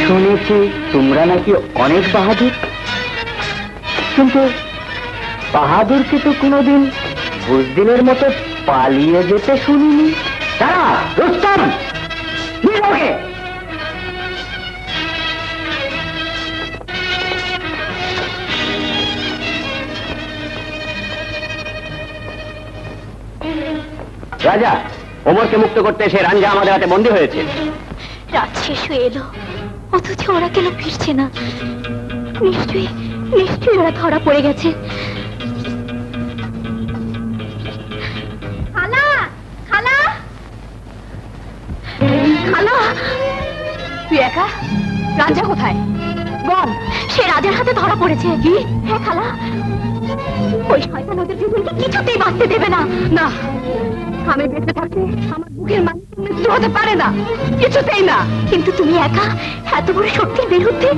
শুনেছি তোমরা নাকি অনেক বাহাদুর, কিন্তু বাহাদুরকে তো কোনোদিন বুজদিনের মতো পালিয়ে যেতে শুনিনি। দাঁড়া রুস্তম, নিয়ে যাও ওকে। রাজা, ওমরকে মুক্ত করতে এসে রাঞ্জা আমাদের হাতে বন্দী হয়েছে। রাত শেষ হয়ে এলো, অথচ ওরা কেন ফিরছে না? নিশ্চয়ই নিশ্চয়ই ওরা ধরা পড়ে গেছে। খালা, খালা, খালা, তুই একা? রাজা কোথায়? বল, সে রাজার হাতে ধরা পড়েছে। কি? হ্যাঁ খালা, ওই শয়তান ওদের দুজনকে কিছুতেই বাঁচতে দেবে না। না, আমি বেঁচে থাকতে আমার মুখের মানুষের মৃত্যু হতে পারে না, কিছুতেই না। কিন্তু তুমি একা এত বড় শক্তির বিরুদ্ধে?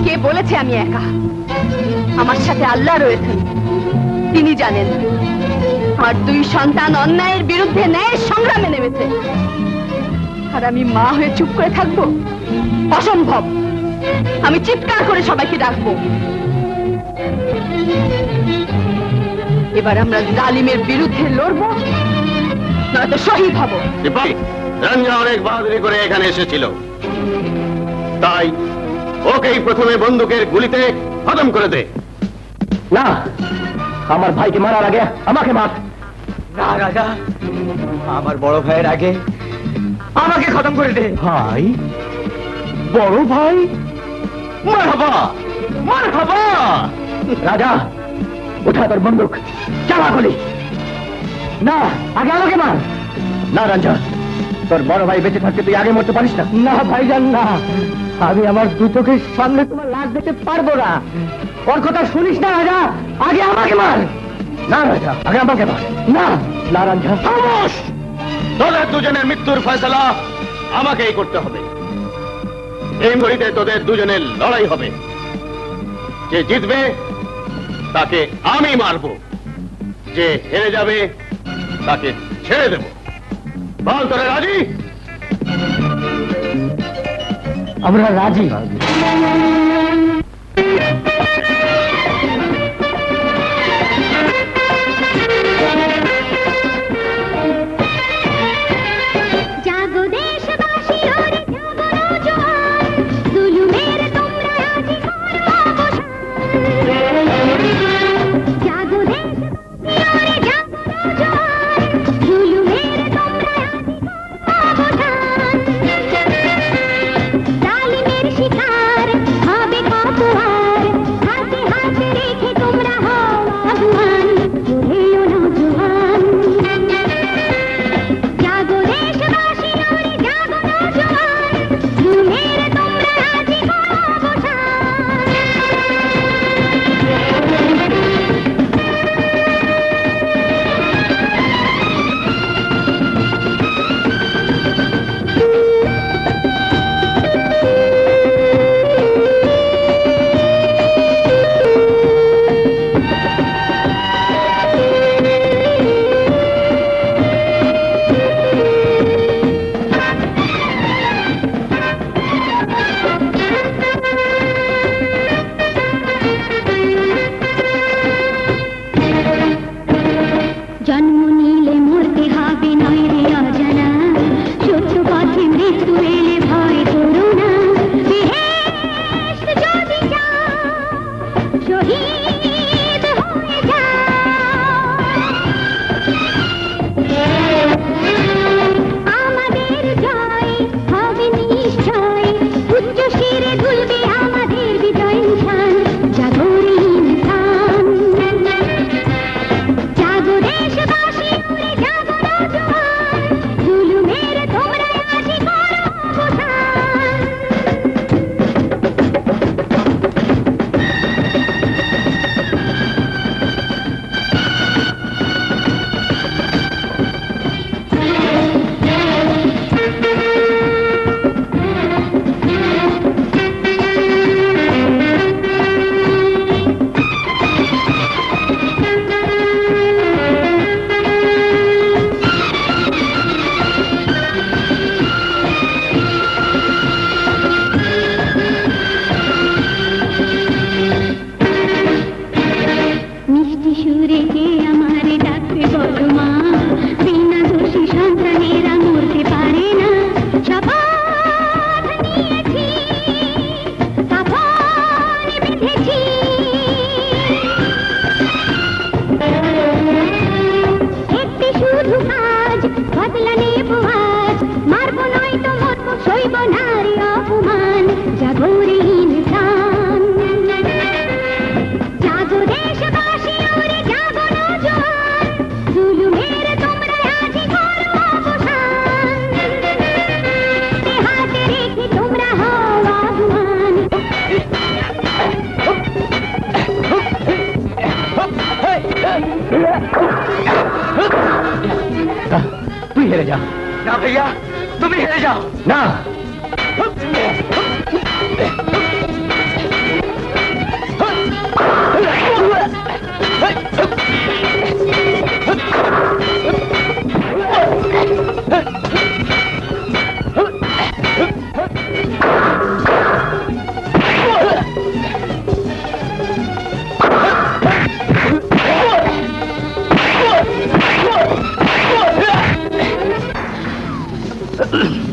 কে বলেছে আমি একা? আমার সাথে আল্লাহ রয়েছেন, তিনি জানেন। আর দুই সন্তান অন্যায়ের বিরুদ্ধে ন্যায়ের সংগ্রামে নেমেছে, আর আমি মা হয়ে চুপ করে থাকবো? অসম্ভব। আমি চিৎকার করে সবাইকে ডাকবো। এবার আমরা জালিমের বিরুদ্ধে লড়বো, নয়তো শহীদ হব। রাঞ্জা অনেক বাহাদুরি করে এখানে এসেছিল, তাই ওকেই প্রথমে বন্দুকের গুলিতে খতম করে দে। না, আমার ভাইকে মারার আগে আমাকে মার। না রাজা, আমার বড় ভাইয়ের আগে আমাকে খতম করে দে। ভাই? বড় ভাই? মারহাবা, মারহাবা। রাজা, উঠা তোর বন্দুক, চালা গুলি। না, আগে আমাকে মার। না রাঞ্জা, তোর বড় ভাই বেঁচে থাকতে তুই আগে মরতে পারিস না। না ভাইজান, না, আমি আমার দু চোখের সামনে তোমার লাশ দেখতে পারবো না। ওর কথা শুনিস না রাজা, আগে আমাকে মার। না রাজা, আগে আমাকে মার। না, না রাঞ্জা। খামোশ! তোদের দুজনের মৃত্যুর ফয়সালা আমাকেই করতে হবে। এই ঘড়িতে তোদের দুজনের লড়াই হবে, যে জিতবে তাকে আমি মারব, যে হেরে যাবে তাকে ছেড়ে দেব। বল, তোরা রাজি? আমরা রাজি। জাগো দেশবাসী, ওরে জাগো নওজোয়ান, জুলুমের তোমরা আজি করো অবসান। জাগো দেশবাসী, ওরে জাগো নওজোয়ান, জুলুমের তোমরা আজি করো অবসান। জালিমের শিকার হবে যা। না ভাইয়া, তুমি হেরে যাও। না,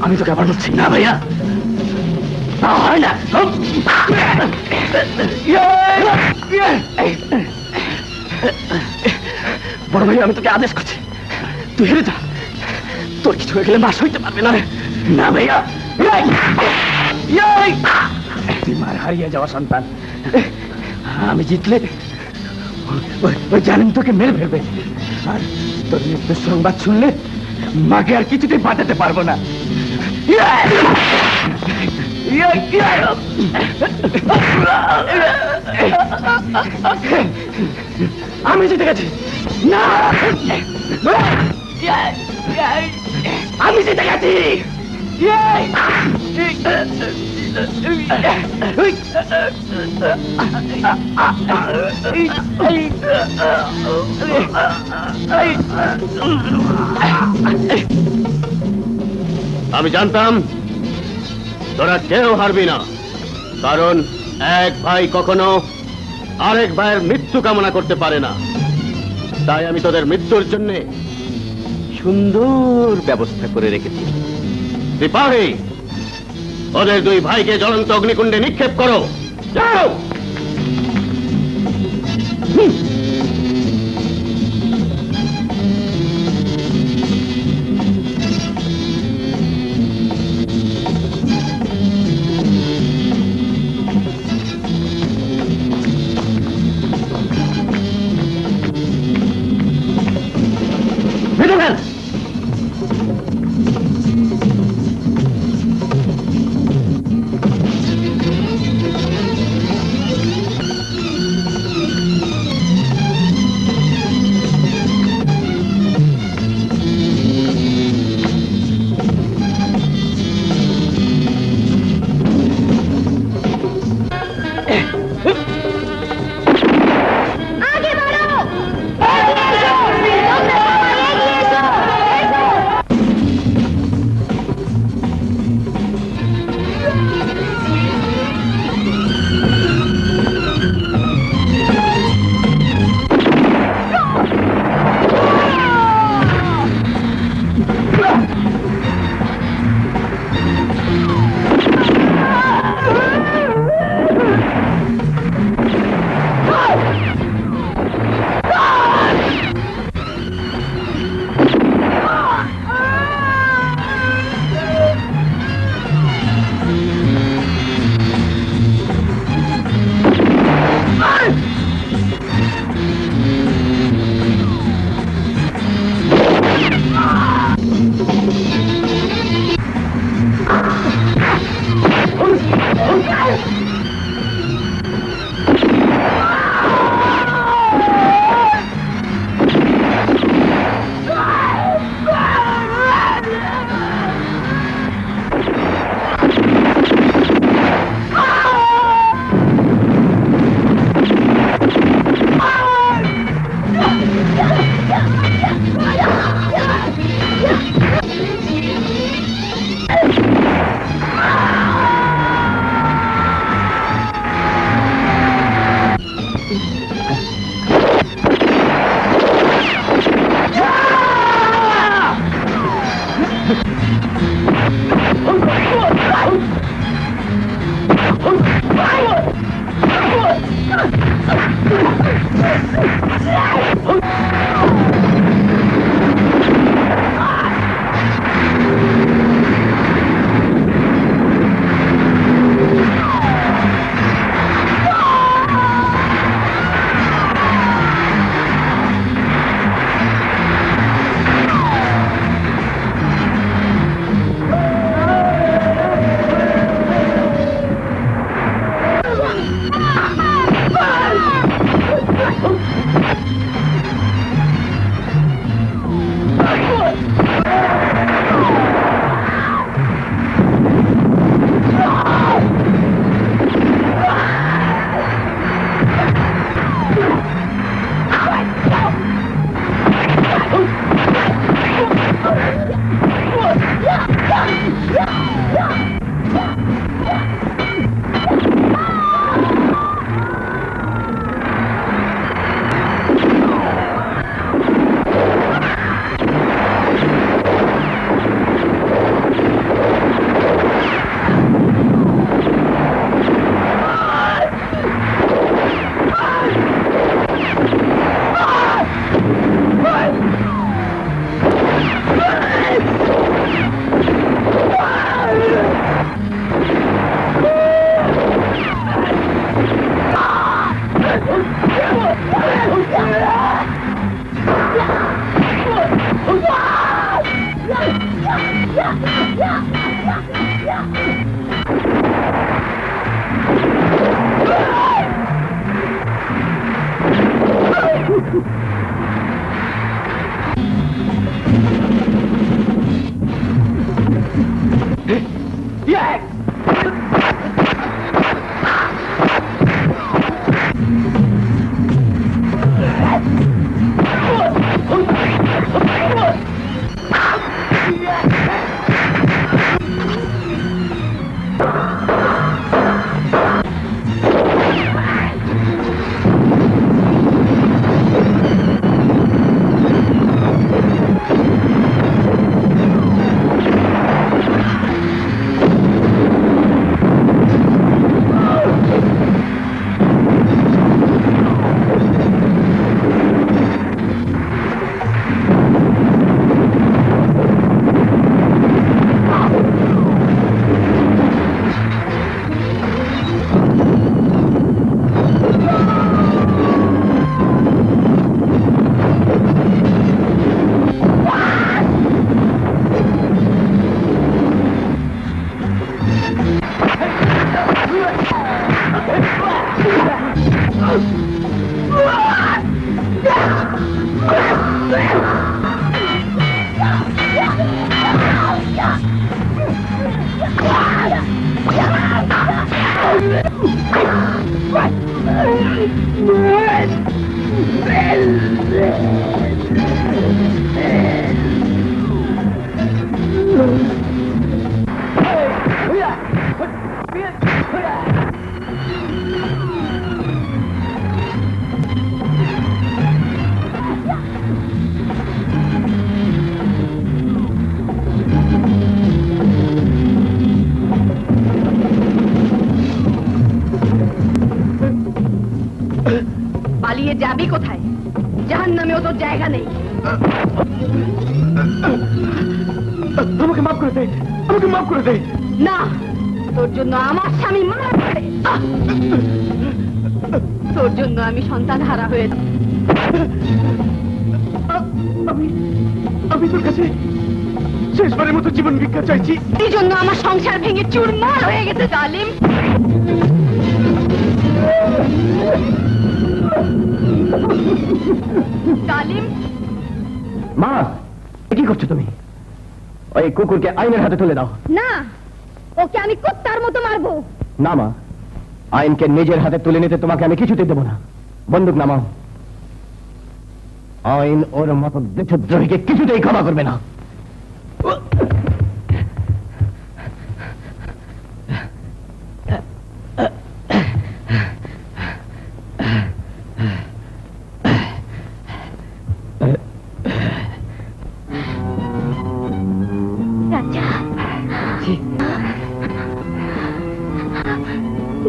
আমি তোকে আবার বলছি না ভাইয়া, তা হয় না। বড় ভাই, আমি তোকে আদেশ করছি, তুই হেরে যা। তোর কিছু হয়ে গেলে মাস হইতে পারবে না। না ভাইয়া, তুই মার হারিয়ে যাওয়া সন্তান। আমি জিতলে ওই জানেন তোকে মেরে ফেলবে। আর তোর মৃত্যুর সংবাদ শুনলে মাকে আর কিছুতেই বাঁচাতে পারবো না। আমি জিতে গেছি। না, আমি জিতে গেছি। আমি জানতাম তোরা কেউ হারবি না, কারণ এক ভাই কখনো আরেক ভাইয়ের মৃত্যু কামনা করতে পারে না। তাই আমি তোদের মৃত্যুর জন্য সুন্দর ব্যবস্থা করে রেখেছি। সিপাহী, ওদের দুই ভাইকে জ্বলন্ত অগ্নিকুণ্ডে নিক্ষেপ করো। যাও। পালিয়ে যাবি কোথায়? জাহান্নামেও তোর জায়গা নেই। আমাকে মাফ করে দে, আমাকে মাফ করে দে। না, তোর জন্য আমার স্বামী মারা পড়ে। তোর জন্য আমি সন্তান হারা হয়ে যাব। আমি তোর কাছে শেষবারের মতো জীবন ভিক্ষা চাইছি। এই জন্য আমার সংসার ভেঙে চুরমার হয়ে গেছে জালিম। জালিম, মা, কি করছো তুমি? ওই কুকুরকে আইনের হাতে তুলে দাও। না, ওকে আমি কুত্তার মতো মারবো। না মা, আইনকে নিজের হাতে তুলে নিতে তোমাকে আমি কিছুতে দেব না। বন্দুক নামাও। আইন ওর মতো দেশদ্রোহীকে কিছুতেই ক্ষমা করবে না। রাজা,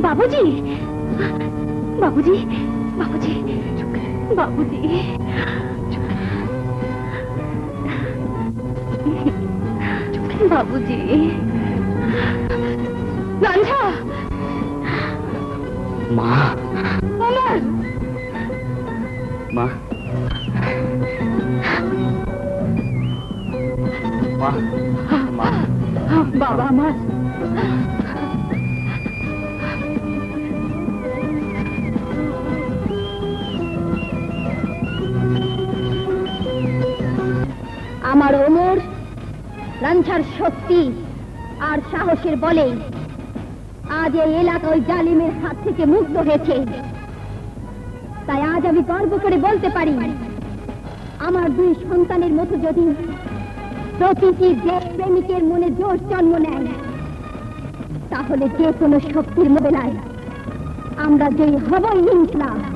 বাবুজি, বাবুজি, বাবুজি, বাবুজি, বাবুজি, রাঞ্ঝা, মা, অমর, মা, মা, মা, বাবা আমার। আমার ওমর রাঞ্ঝার শক্তি আর সাহসের বলে আজ এই এলাকা ওই জালিমের হাত থেকে মুক্ত হয়েছে। তাই আজ আমি গর্ব করে বলতে পারি, আমার দুই সন্তানের মতো যদি প্রতিটি যে প্রেমিকের মনে জোশ জন্ম নেয়, তাহলে যে কোনো শক্তির মোকাবেলায় আমরা জয়ী হবই ইনশাআল্লাহ।